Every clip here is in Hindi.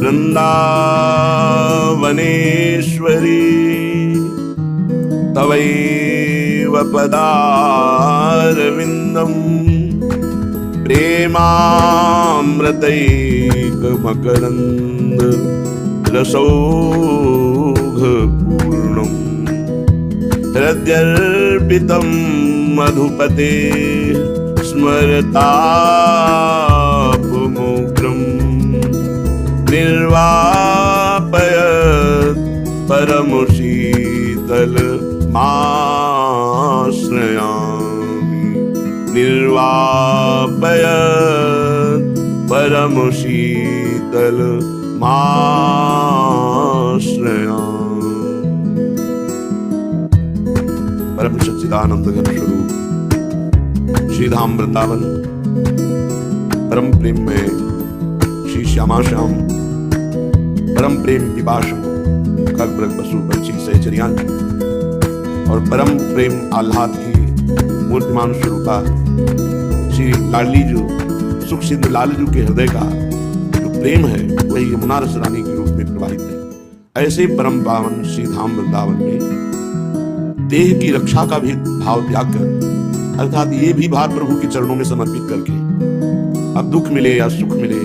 वृंदावनेश्वरी तवैव पदारविन्दम् प्रेमामृतैकमकरन्द रसौघपूर्णम् हृद्यर्पितं मधुपते स्मरतापमोग्रम् निर्वापयत् परमशीतलमाश्रयामि निर्वापयत् परमशीतलमाश्रयामि। परम सच्चिदानंद घन स्वरूप श्री धाम वृंदावन परम प्रेम में श्री श्यामा श्याम परम प्रेम पिपाशु खगमृग पशु पक्षी सहचरियां और परम प्रेम आह्लाद की मूर्तिमान स्वरूपा श्री लाडली जो सुख सिंधु लालजू के हृदय का जो प्रेम है वही यमुना रस रानी के रूप में प्रवाहित है। ऐसे परम पावन श्री धाम वृंदावन में देह की रक्षा का भी भाव त्याग कर अर्थात ये भी भाव प्रभु के चरणों में समर्पित करके अब दुख मिले या सुख मिले,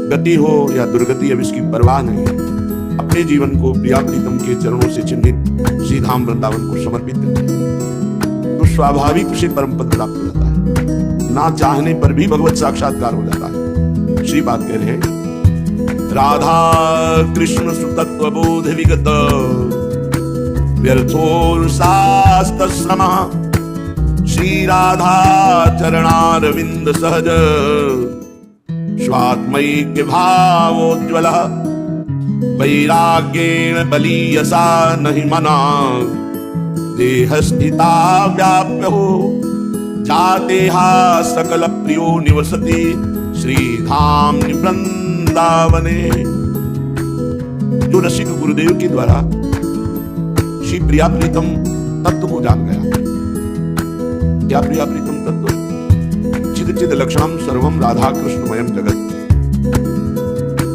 गति हो या दुर्गति, अब इसकी परवाह नहीं, अपने जीवन को प्रिया प्रीतम के चरणों से चिन्हित श्री धाम वृंदावन को समर्पित करते हैं तो स्वाभाविक उसे परम पद प्राप्त हो जाता है। ना चाहने पर भी भगवत साक्षात्कार हो जाता है। श्री बात कह रहे हैं राधा कृष्ण सुतत्व बोध विगत व्यर्थोर्सास्तस्रमः श्री राधा चरणारविंद सहज स्वात्मैक्य भावोज्ज्वलः वैराग्येण बलीयसा नहि मना देहस्थिता व्याप्य हो जातेहा सकल प्रियो निवसति श्रीधाम वृंदावने। जो रसिक गुरुदेव के द्वारा श्री प्रिया प्रीतम तत्व को जान गया। क्या प्रिया प्रीतम तत्व? चिद चिद लक्षणम सर्वम राधा कृष्णमयम जगत।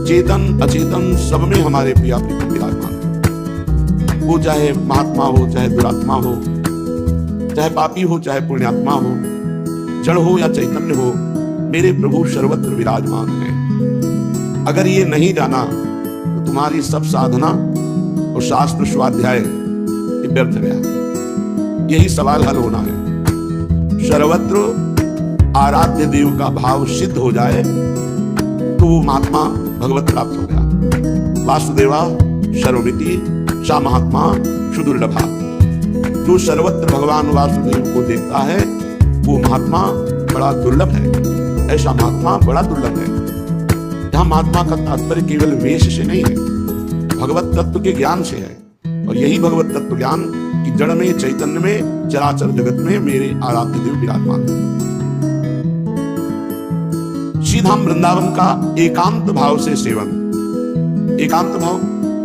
चेतन अचेतन सब में हमारे प्रिया प्रीतम विराजमान। वो चाहे महात्मा हो, चाहे दुरात्मा हो, चाहे पापी हो, चाहे पुण्यात्मा हो, जड़ हो या चैतन्य हो, मेरे प्रभु सर्वत्र विराजमान है। अगर ये नहीं जाना तो तुम्हारी सब साधना और शास्त्र स्वाध्याय व्यर्थ गया। यही सवाल हल होना है। सर्वत्र आराध्य देव का भाव सिद्ध हो जाए तो वो महात्मा भगवत प्राप्त हो गया। वासुदेवा सर्वमिति सा महात्मा सुदुर्लभा। जो सर्वत्र भगवान वासुदेव को देखता है वो महात्मा बड़ा दुर्लभ है। ऐसा महात्मा बड़ा दुर्लभ है। यहां महात्मा का तात्पर्य केवल वेश से नहीं है, भगवत तत्व के ज्ञान से है। और यही भगवत तत्व ज्ञान कि जड़ में, चैतन्य में, चराचर जगत में मेरे आराध्य देव विराजमान है। श्री धाम वृंदावन का एकांत भाव से सेवन, एकांत भाव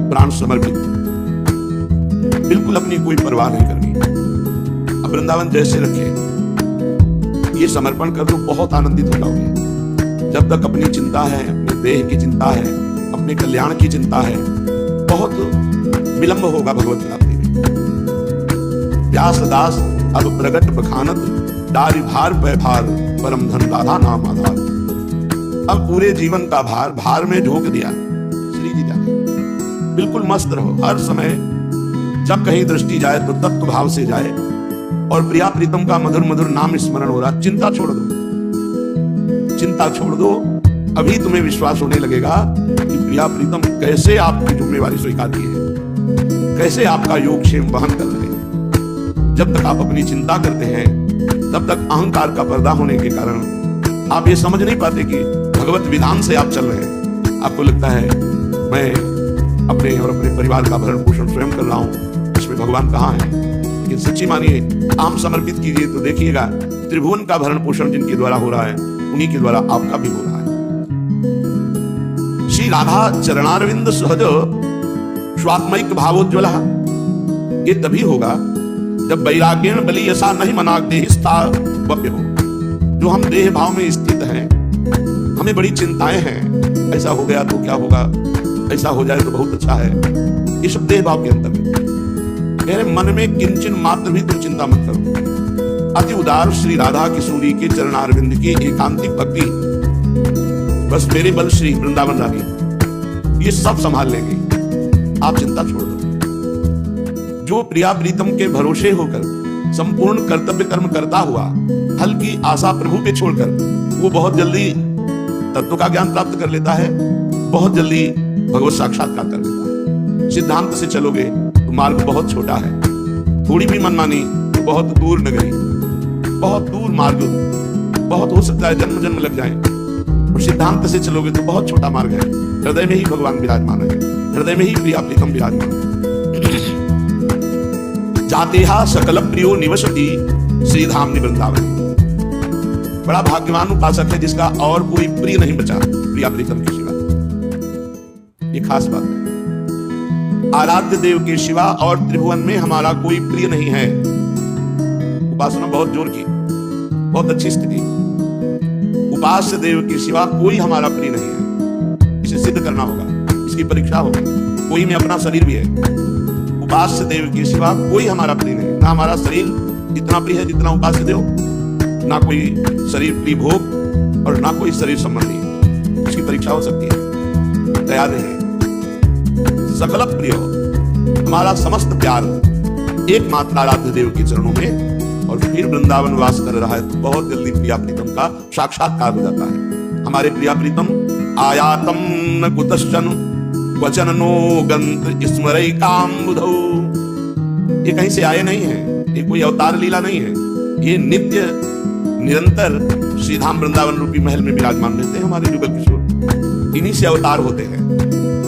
प्राण समर्पित, बिल्कुल अपनी कोई परवाह नहीं करनी। अब वृंदावन जैसे रखे ये समर्पण कर दो, बहुत आनंदित हो जाओगे। जब तक अपनी चिंता है, अपने देह की चिंता है, अपने कल्याण की चिंता है, बहुत विलंब होगा भगवत प्राप्ति में। व्यास दास अब प्रगट बखानत दारि भार पे भार परम धन राधा नाम आधार। अब पूरे जीवन का भार भार में ढोक दिया। श्री जी जाने बिल्कुल मस्त रहो। हर समय जब कहीं दृष्टि जाए तो तत्व भाव से जाए और प्रिया प्रीतम का मधुर मधुर नाम स्मरण हो रहा। चिंता छोड़ दो, चिंता छोड़ दो। अभी तुम्हें विश्वास होने लगेगा कि प्रिया प्रीतम कैसे आपकी जिम्मेवारी स्वीकार की है, कैसे आपका योगक्षेम वहन कर रहे हैं। जब तक आप अपनी चिंता करते हैं तब तक अहंकार का पर्दा होने के कारण आप ये समझ नहीं पाते कि भगवत विधान से आप चल रहे हैं। आपको लगता है मैं अपने और अपने परिवार का भरण पोषण स्वयं कर रहा हूं, इसमें भगवान कहाँ है। लेकिन सच्ची मानिए, आम समर्पित कीजिए तो देखिएगा त्रिभुवन का भरण पोषण जिनके द्वारा हो रहा है उन्हीं के द्वारा आपका भी हो रहा है। श्री राधा चरणारविंद सहज स्वात्मैक भावोज्ज्वल। ये तभी होगा जब वैराग्येण बलीयसा नहीं मना देहिस्था वप्य हो। जो हम देह भाव में स्थित हैं, हमें बड़ी चिंताएं हैं, ऐसा हो गया तो क्या होगा, ऐसा हो जाए तो बहुत अच्छा है, ये सब देह भाव के अंतर्गत। मेरे मन में किंचन मात्र भी तुम चिंता मत करो। अति उदार श्री राधा किशोरी के चरणारविंद की एकांतिक भक्ति, बस मेरे बल श्री वृंदावन रानी ये सब संभाल लेंगे, आप चिंता छोड़ दो। जो प्रिया प्रीतम के भरोसे होकर संपूर्ण कर्तव्य कर्म करता हुआ फल की आशा प्रभु पे छोड़कर वो बहुत जल्दी तत्व का ज्ञान प्राप्त कर लेता है, बहुत जल्दी भगवत साक्षात्कार कर लेता है। सिद्धांत से चलोगे तो मार्ग बहुत छोटा है, थोड़ी भी मनमानी तो बहुत दूर नगरी, बहुत दूर मार्ग, बहुत हो सकता है जन्म जन्म लग जाए। और सिद्धांत से चलोगे तो बहुत छोटा मार्ग है, हृदय में ही भगवान विराजमान है, हृदय में ही प्रिया प्रीतम विराजमान है। जाते हा सकल प्रियो निवसति श्री धाम वृंदावन। बड़ा भाग्यवान उपासक है जिसका और कोई प्रिय नहीं बचा प्रिया प्रीतम के सिवा, ये खास बात है। आराध्य देव के सिवा और त्रिभुवन में हमारा कोई प्रिय नहीं है। उपासना बहुत जोर की, बहुत अच्छी स्थिति। उपास्य देव के सिवा कोई हमारा प्रिय नहीं है, इसे सिद्ध करना होगा, इसकी परीक्षा होगी। कोई में अपना शरीर भी है, उपास्य देव के सिवा कोई हमारा प्रिय नहीं। ना हमारा शरीर इतना प्रिय है जितना उपास्य देव, ना कोई शरीर प्रिय भोग और ना कोई शरीर संबंधी, इसकी परीक्षा हो सकती है, तैयार रहिए। सकल प्रिय हमारा समस्त प्यार एकमात्र आराध्य देव के चरणों में, और फिर वृंदावन वास कर रहा है तो बहुत जल्दी प्रिया प्रीतम का साक्षात्कार हो जाता है। हमारे प्रिया प्रीतम आयातम न कुतश्चन वचन नो गंत स्मरई काम्बुधौ, ये कहीं से आए नहीं है, ये कोई अवतार लीला नहीं है, ये नित्य निरंतर श्रीधाम वृंदावन रूपी महल में विराजमान रहते हैं हमारे युगल किशोर। इन्हीं से अवतार होते हैं,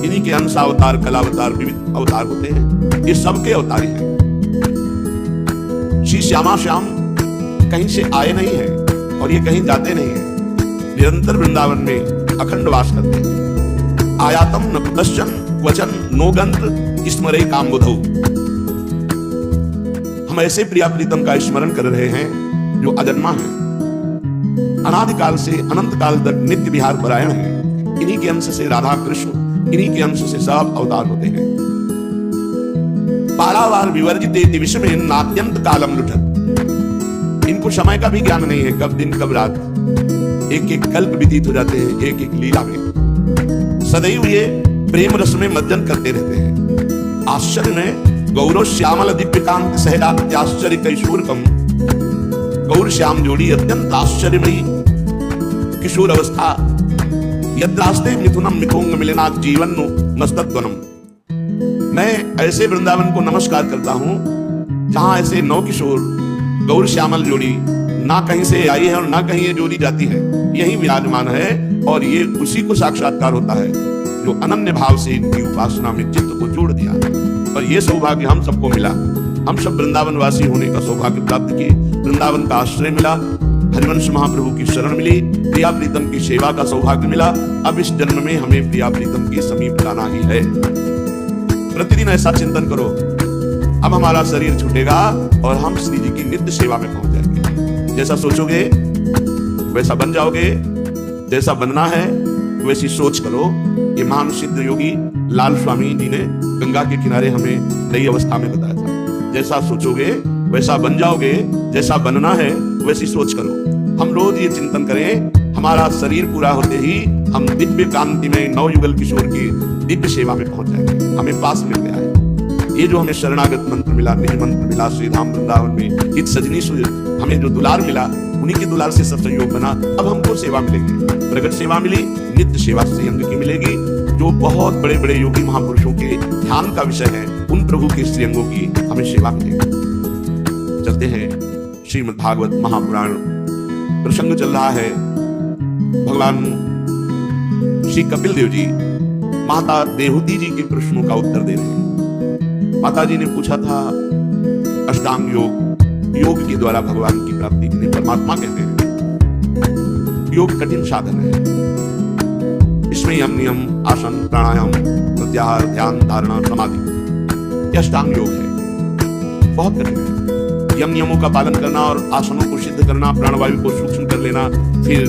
इन्हीं के अंश अवतार, कला अवतार, विविध अवतार होते हैं, ये सबके अवतारी हैं। श्री श्यामा श्याम कहीं से आए नहीं है और ये कहीं जाते नहीं है, निरंतर वृंदावन में अखंड वास करते हैं। आयातम न कुतश्चन वचन नो गंत स्मरई काम्बुधौ। हम ऐसे प्रिया प्रीतम का स्मरण कर रहे हैं जो अजन्मा है, अनादिकाल से अनंत काल तक नित्य विहार परायण है। इन्हीं के अंश से राधा कृष्ण, इन्हीं के अंश से सब अवतार होते हैं। पारावार विवर्जिते विषमे नात्यंत कालम लुठत। इनको समय का भी ज्ञान नहीं है, कब दिन कब रात, एक एक कल्प व्यतीत हो जाते हैं एक एक लीला में। सदैव ये प्रेम रस में मज्जन करते रहते हैं। आश्चर्य में गौरव श्यामल दिव्यकांत सहजात्याश्चर्य कैशोरकम। गौर श्याम जोड़ी अत्यंत आश्चर्यमयी किशोर अवस्था। यद्रास्ते मिथुनम मिथुंग मिलना जीवन मस्तत्वनम। मैं ऐसे वृंदावन को नमस्कार करता हूं जहां ऐसे नौ किशोर गौर श्यामल जोड़ी ना कहीं से आई है और ना कहीं ये जोड़ी जाती है, यही विराजमान है। और ये उसी को साक्षात्कार होता है जो अनन्य भाव से इनकी उपासना में चित्त को जोड़ दिया। और ये सौभाग्य हम सबको मिला, हम सब वृंदावन वासी होने का सौभाग्य प्राप्त किए, वृंदावन का आश्रय मिला, हरिवंश महाप्रभु की शरण मिली, प्रिया प्रीतम की सेवा का सौभाग्य मिला। अब इस जन्म में हमें प्रिया प्रीतम के समीप जाना ही है। प्रतिदिन ऐसा चिंतन करो, अब हमारा शरीर छूटेगा और हम श्री जी की नित्य सेवा में पहुंच जाएंगे। जैसा सोचोगे वैसा बन जाओगे, जैसा बनना है वैसी सोच करो। ये महान सिद्ध योगी लाल स्वामी जी ने गंगा के किनारे हमें नई अवस्था में बताया था। जैसा सोचोगे वैसा बन जाओगे, जैसा बनना है वैसी सोच करो। हम रोज ये चिंतन करें, हमारा शरीर पूरा होते ही हम दिव्य कांति में नवयुगल किशोर की दिव्य सेवा में पहुंच जाएंगे। हमें पास मिल गया है ये जो हमें शरणागत मंत्र मिला, निज मंत्र मिला, श्रीधाम वृंदावन में हित सजनी हमें जो दुलार मिला, उन्हीं के दुलार से सब संयोग बना। अब हमको सेवा मिलेगी, प्रगट सेवा मिली, नित्य सेवा श्रीअंग की मिलेगी, जो बहुत बड़े बड़े योगी महापुरुषों के ध्यान का विषय है। उन प्रभु के श्रीअंगों की हमें सेवा मिलेगी। चलते हैं श्रीमद् भागवत महापुराण, प्रसंग चल रहा है। भगवान श्री कपिल देव जी माता देहूती जी के प्रश्नों का उत्तर दे रहे हैं। माता जी ने पूछा था अष्टांग योग, योग के द्वारा भगवान की प्राप्ति के लिए परमात्मा कहते हैं। योग कठिन साधन है, इसमें यम नियम, आसन, प्राणायाम, प्रत्याहार, ध्यान, धारणा, समाधि, यह अष्टांग योग है। बहुत कठिन है। यम नियमों का पालन करना और आसनों को सिद्ध करना, प्राणवायु को सूक्ष्म कर लेना, फिर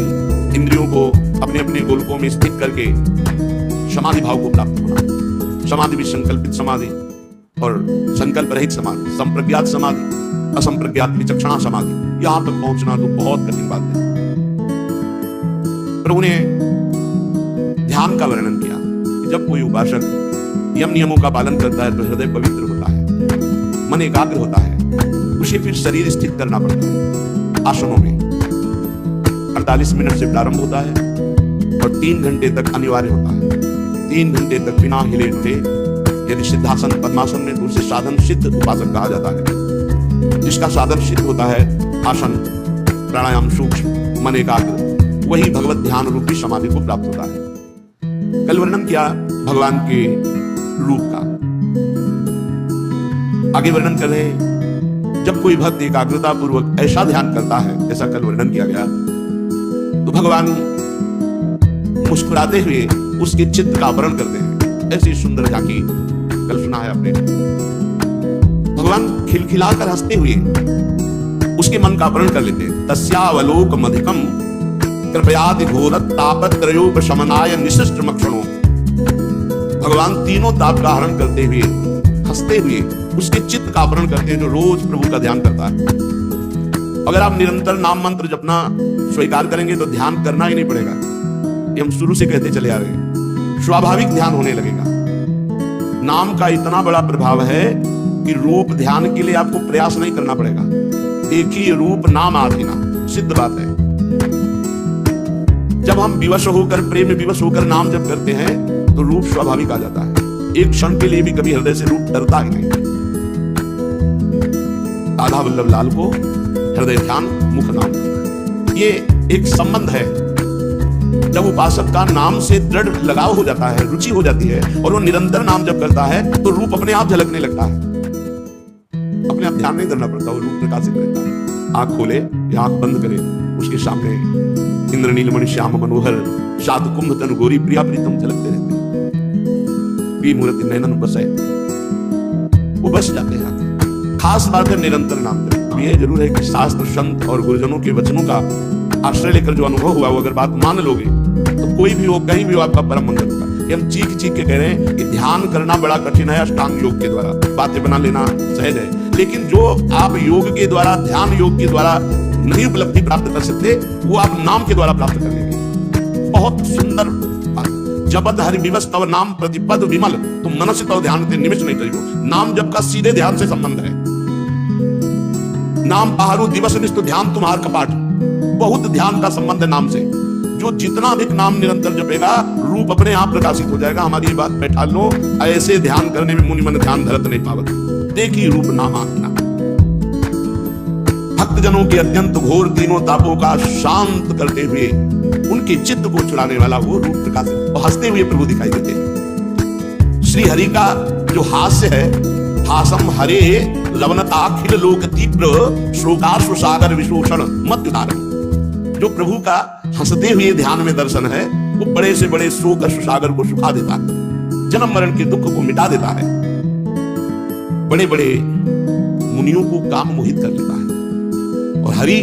इंद्रियों को अपने अपने गोलकों में स्थित करके समाधि भाव को प्राप्त होना। समाधि भी संकल्पित समाधि और संकल्प रहित समाधि, संप्रज्ञात समाधि, असंप्रज्ञात विचक्षणा समाधि, यहां तक पहुंचना तो बहुत कठिन बात है। प्रभु ने ध्यान का वर्णन किया कि जब कोई उपासक यम नियमों का पालन करता है तो हृदय पवित्र होता है, मन एकाग्र होता है, उसे फिर शरीर स्थित करना पड़ता है आसनों में। 48 मिनट से प्रारंभ होता है और 3 घंटे तक अनिवार्य होता है। 3 घंटे तक बिना हिले डुले, यदि सिद्धासन पद्मासन में तो उसे साधन सिद्ध उपासक कहा जाता है। जिसका साधन सिद्ध होता है, आसन, प्राणायाम, सूक्ष्म, मन एकाग्र, वही भगवत ध्यान रूपी समाधि को प्राप्त होता है। कल वर्णन किया भगवान के रूप का, आगे वर्णन कर रहे हैं जब कोई भक्त एकाग्रता पूर्वक ऐसा ध्यान करता है जैसा कल वर्णन किया गया, तो भगवान मुस्कुराते हुए उसके चित्त का आवरण करते हैं। ऐसी सुंदर झांकी कल सुना है आपने। भगवान खिलखिलाकर हंसते हुए उसके मन का आवरण कर लेते हैं। तस्यावलोकमधिकम कृपयाति घोरत तापत्रयोपशमनाय निशिष्ट मक्षणों। भगवान तीनों ताप का हरण करते हुए हंसते हुए उसके चित्त का आवरण करते हैं जो रोज प्रभु का ध्यान करता है। अगर आप निरंतर नाम मंत्र जपना स्वीकार करेंगे तो ध्यान करना ही नहीं पड़ेगा। ये हम शुरू से कहते चले आ रहे हैं, स्वाभाविक ध्यान होने लगेगा। नाम का इतना बड़ा प्रभाव है कि रूप ध्यान के लिए आपको प्रयास नहीं करना पड़ेगा। देखिए, रूप नाम आधीना, सिद्ध बात है। जब हम विवश होकर, प्रेम में विवश होकर नाम जप करते हैं तो रूप स्वाभाविक आ जाता है। एक क्षण के लिए भी कभी हृदय से रूप डरता ही नहीं। राधा वल्लभ लाल को हृदय ध्यान, मुख नाम, ये एक संबंध है। जब उपासक का नाम से दृढ़ लगाव हो जाता है, रुचि हो जाती है और वो निरंतर नाम जप करता है तो रूप अपने आप झलकने लगता है। अपने आप ध्यान नहीं करना पड़ता, वो रूप प्रकाशित रहता है। आंख खोले या आंख बंद करे, उसके सामने इंद्र नीलमणि श्याम मनोहर साध कुंभ तन गोरी प्रिया प्रीतम झलकते रहते हैं। मूर्ति नैनन बसे, वो बस जाते हैं। खास बात है निरंतर नाम जप। ये जरूर है कि शास्त्र, संत और गुरुजनों के वचनों का आश्रय लेकर जो अनुभव हुआ, वो अगर बात मान लोगे तो कोई भी हो, कहीं भी हो, आपका परम मंगल होगा। ये हम चीख चीख के कह रहे हैं कि ध्यान करना बड़ा कठिन है अष्टांग योग के द्वारा, बातें बना लेना सहज है, लेकिन जो आप योग के द्वारा, ध्यान योग के द्वारा नहीं उपलब्धि प्राप्त कर सकते, वो आप नाम के द्वारा प्राप्त कर लेंगे। बहुत सुंदर बात। जपत हरि विवश तव नाम प्रतिपद विमल, तुम मनस्य तव ध्यान ते निमिष नहीं करियो। नाम जप का सीधे ध्यान से संबंध है। नाम पहाड़ू दिवस निष्ठ ध्यान तुम्हार कपाट, बहुत ध्यान का संबंध है नाम से। जो जितना अधिक नाम निरंतर जपेगा, रूप अपने आप प्रकाशित हो जाएगा। हमारी बात बैठा लो, ऐसे ध्यान करने में मुनि मन ध्यान धरत नहीं पावत। देखिए रूप नाम आत्मा, भक्त जनों के अत्यंत घोर तीनों तापों का शांत करते हुए उनके चित्त को चुराने वाला वो रूप प्रकाशित और हंसते हुए प्रभु दिखाई देते हैं। श्री हरि का जो हास्य है, हासम हरे लवनताखिल लोक तीव्र शोकाश्रु सागर विशोषण मत उदाहरण। जो प्रभु का हंसते हुए ध्यान में दर्शन है, वो बड़े से बड़े शोक सागर को सुखा देता है, जन्म मरण के दुख को मिटा देता है, बड़े बड़े मुनियों को काम मोहित कर लेता है। और हरि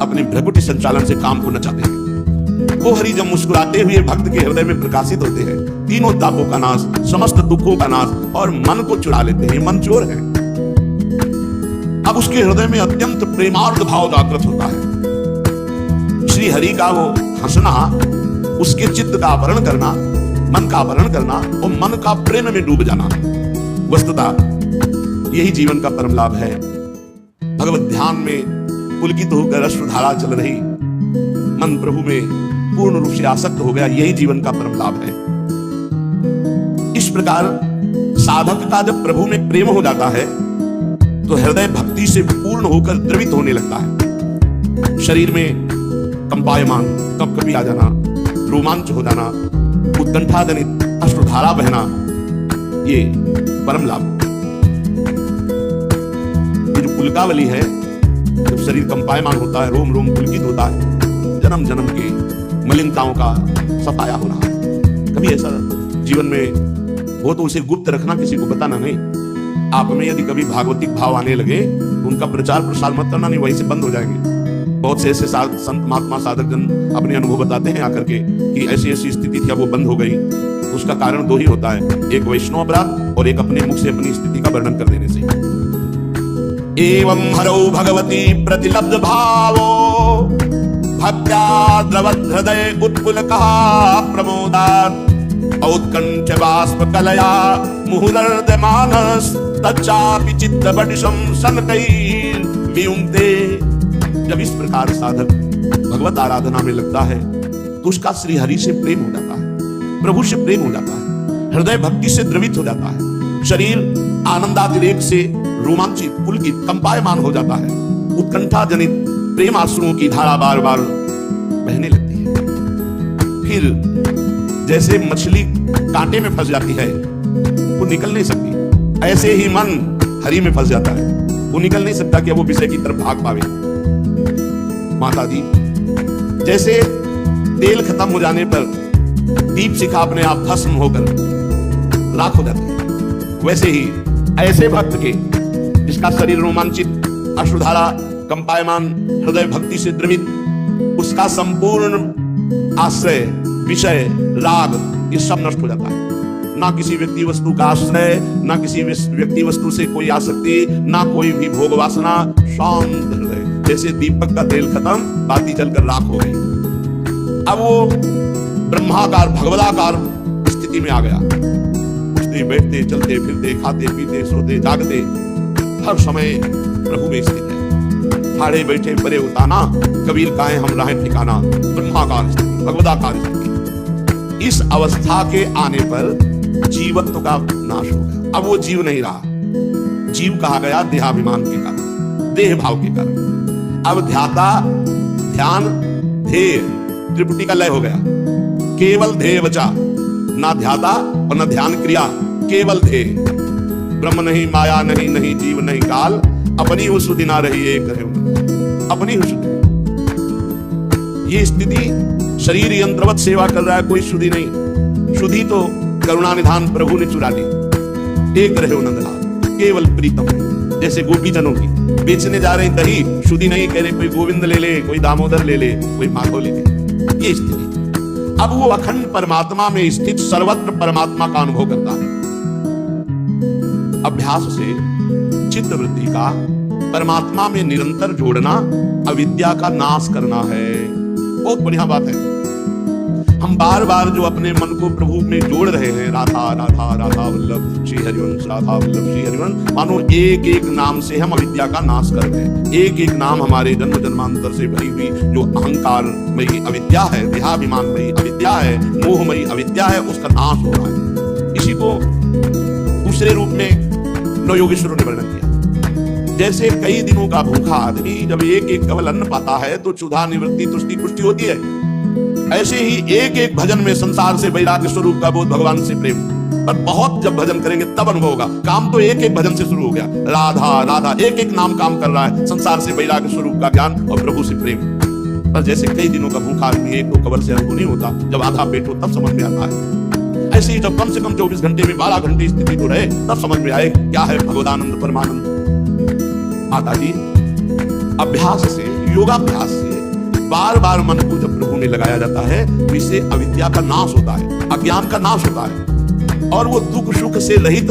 अपने भ्रकुटी संचालन से काम को नचाते हैं। वो हरि जब मुस्कुराते हुए भक्त के हृदय में प्रकाशित होते हैं, तीनों तापों का नाश, समस्त दुखों का नाश और मन को चुरा लेते हैं। मन चोर है। अब उसके हृदय में अत्यंत प्रेमार्थ भाव जागृत होता है। श्री हरि का वो हंसना, उसके चित्त का आवरण करना, मन का आवरण करना और मन का प्रेम में डूब जाना, वस्तुतः यही जीवन का परम लाभ है। भगवत ध्यान में पुलकित होकर अश्रुधारा चल रही, मन प्रभु में पूर्ण रूप से आसक्त हो गया, यही जीवन का परम लाभ है। इस प्रकार साधक का जब प्रभु में प्रेम हो जाता है तो हृदय भक्ति से पूर्ण होकर द्रवित होने लगता है। शरीर में कंपायमान, कपकपी आ जाना, रोमांच हो जाना, उत्कंठा जनित अश्रुधारा बहना, ये परम लाभ। ये जो पुलकावली है, जब शरीर कंपायमान होता है, रोम रोम पुलकित होता है, जन्म जन्म के मलिनताओं का सफाया हो रहा है। कभी ऐसा जीवन में हो तो उसे गुप्त रखना, किसी को बताना नहीं। आप में यदि कभी भागवतिक भाव आने लगे तो उनका प्रचार प्रसार मत करना, नहीं वहीं से बंद हो जाएंगे। बहुत से ऐसे संत महात्मा साधक जन अपने अनुभव बताते हैं आकर के कि ऐसी ऐसी स्थिति थी, अब वो बंद हो गई। उसका कारण दो ही होता है, एक वैष्णव अपराध और एक अपने मुख से अपनी स्थिति का वर्णन कर देने से। एवं हरौ भगवती प्रतिलब्ध भावो भक्त्या द्रवत हृदय उत्पुलकः प्रमोदात् औत्कंठ बाष्प कलया मुहुर्दमानस तच्चापि चित्तबडिशं सनकैर्वियुङ्क्ते। जब इस प्रकार साधक भगवत आराधना में लगता है तो उसका श्री हरि से प्रेम हो जाता है, प्रभु से प्रेम हो जाता है, हृदय भक्ति से द्रवित हो जाता है, शरीर आनंदातिरेक से रोमांचित पुलकित कंपायमान हो जाता है, उत्कंठा जनित प्रेम आंसुओं की धारा बार बार बहने लगती है। फिर जैसे मछली कांटे में फंस जाती है वो निकल नहीं सकती, ऐसे ही मन हरि में फंस जाता है, वो निकल नहीं सकता कि वो विषय की तरफ भाग पावे। माता दी जैसे तेल खत्म हो जाने पर दीप शिखा अपने आप भस्म होकर राख हो जाती है, वैसे ही ऐसे भक्त के जिसका शरीर रोमांचित, अश्रुधारा कंपायमान, हृदय भक्ति से द्रवित, उसका संपूर्ण आश्रय, विषय, राग ये सब नष्ट हो जाता है। ना किसी व्यक्ति वस्तु का आश्रय, ना किसी व्यक्ति वस्तु से कोई आसक्ति, ना कोई भी भोग वासना, शांत हृदय, जैसे दीपक का तेल खत्म, बाती जलकर राख हो गई। अब वो ब्रह्माकार भगवदाकार स्थिति में आ गया। उठते बैठते चलते फिरते खाते पीते सोते जागते हर समय प्रभु में स्थित है। ठाड़े बैठे परे उताना, कबीर काहे हम राहे ठिकाना, ब्रह्माकार स्थिति, भगवदाकार स्थिति। इस अवस्था के आने पर जीवत्व का नाश हो गया। अब वो जीव नहीं रहा, जीव कहा गया देहाभिमान के कारण, देह भाव के कारण। अब ध्याता, ध्यान, ध्येय त्रिपुटी का लय हो गया। केवल ध्येय बचा, ना ध्याता और ना ध्यान क्रिया, केवल ध्येय। ब्रह्म नहीं, माया नहीं, नहीं जीव नहीं काल, अपनी हो सुधि ना रही एक रहे, अपनी हो सुधि। ये स्थिति शरीर यंत्रवत सेवा कर रहा है, कोई सुधि नहीं। सुधि तो करुणा निधान प्रभु ने चुरा ली। एक रहे नंदलाल, केवल प्रीतम। जैसे गोपी जनों की बेचने जा रहे दही, शुद्धि नहीं कह रहे, कोई गोविंद ले ले, कोई दामोदर ले ले, कोई माधव ले ले। ये स्थिति। अब वो अखंड परमात्मा में स्थित सर्वत्र परमात्मा का अनुभव करता है। अभ्यास से चित्त वृत्ति का परमात्मा में निरंतर जोड़ना अविद्या का नाश करना है। बहुत बढ़िया बात है। हम बार बार जो अपने मन को प्रभु में जोड़ रहे हैं, राधा राधा राधा वल्लभ श्री हरिवंश, राधा वल्लभ श्री हरिवंश, मानो एक एक नाम से हम अविद्या का नाश कर रहे हैं। एक एक नाम हमारे जन्म जन्मांतर से भरी हुई जो अहंकारमयी अविद्या है, देहाभिमानमयी अविद्या है, मोहमयी अविद्या है, उसका नाश हो रहा है। इसी को दूसरे रूप में नवयोगेश्वरों ने वर्णन किया। जैसे कई दिनों का भूखा आदमी जब एक एक कवल अन्न पाता है तो क्षुधा निवृत्ति, तुष्टि पुष्टि होती है। ऐसे ही एक एक भजन में संसार से वैराग्य स्वरूप का बोध, भगवान से प्रेम। पर बहुत जब भजन करेंगे तब अनुभव होगा। काम तो एक एक भजन से शुरू हो गया, राधा राधा, एक एक नाम काम कर रहा है, संसार से वैराग्य स्वरूप का ज्ञान और प्रभु से प्रेम। पर जैसे कई दिनों का भूखा आदमी एक दो कवल से अनुभव नहीं होता, जब आधा पेट हो तब समझ में आता है। ऐसे ही जब कम से कम 24 घंटे में 12 घंटे स्थिति तो रहे, तब समझ में आए क्या है भगवदानंद परमानंद। माता जी अभ्यास से, योगाभ्यास से बार बार मन को जब प्रभु में लगाया जाता है तो इससे अविद्या का नाश होता है, अज्ञान का नाश होता है, और वो दुख सुख से रहित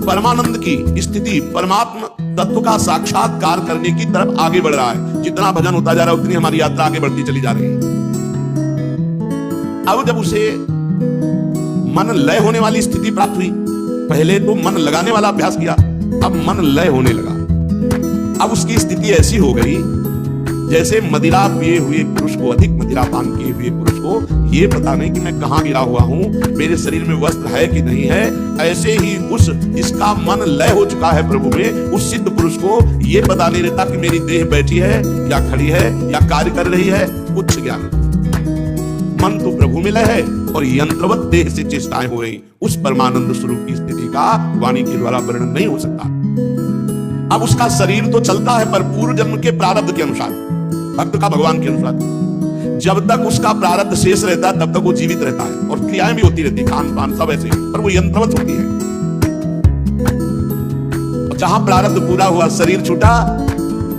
परमानंद की स्थिति, परमात्मा तत्व का साक्षात्कार करने की तरफ आगे बढ़ रहा है। जितना भजन होता जा रहा है उतनी हमारी यात्रा आगे बढ़ती चली जा रही है। अब जब उसे मन लय होने वाली स्थिति प्राप्त हुई, पहले तो मन लगाने वाला अभ्यास किया, अब मन लय होने लगा। अब उसकी स्थिति ऐसी हो गई जैसे मदिरा पिए हुए पुरुष को, अधिक मदिरा पान किए हुए पुरुष को ये पता नहीं कि मैं कहां गिरा हुआ हूं, मेरे शरीर में वस्त्र है कि नहीं है। ऐसे ही उस जिसका मन लय हो चुका है प्रभु में, उस सिद्ध पुरुष को ये पता नहीं रहता कि मेरी देह बैठी है या खड़ी है या कार्य कर रही है, कुछ ज्ञान। मन तो प्रभु में लय है और यंत्रवत देह से चेष्टाएं हो रही। उस परमानंद स्वरूप की स्थिति का वाणी के द्वारा वर्णन नहीं हो सकता। अब उसका शरीर तो चलता है पर पूर्व जन्म के प्रारब्ध के अनुसार, भक्त का भगवान के अनुसार। जब तक उसका प्रारब्ध शेष रहता है तब तक वो जीवित रहता है और क्रियाएं भी होती रहती, खान पान सब ऐसे, पर वो यंत्रवत होती है। और जहां प्रारब्ध पूरा हुआ, शरीर छूटा,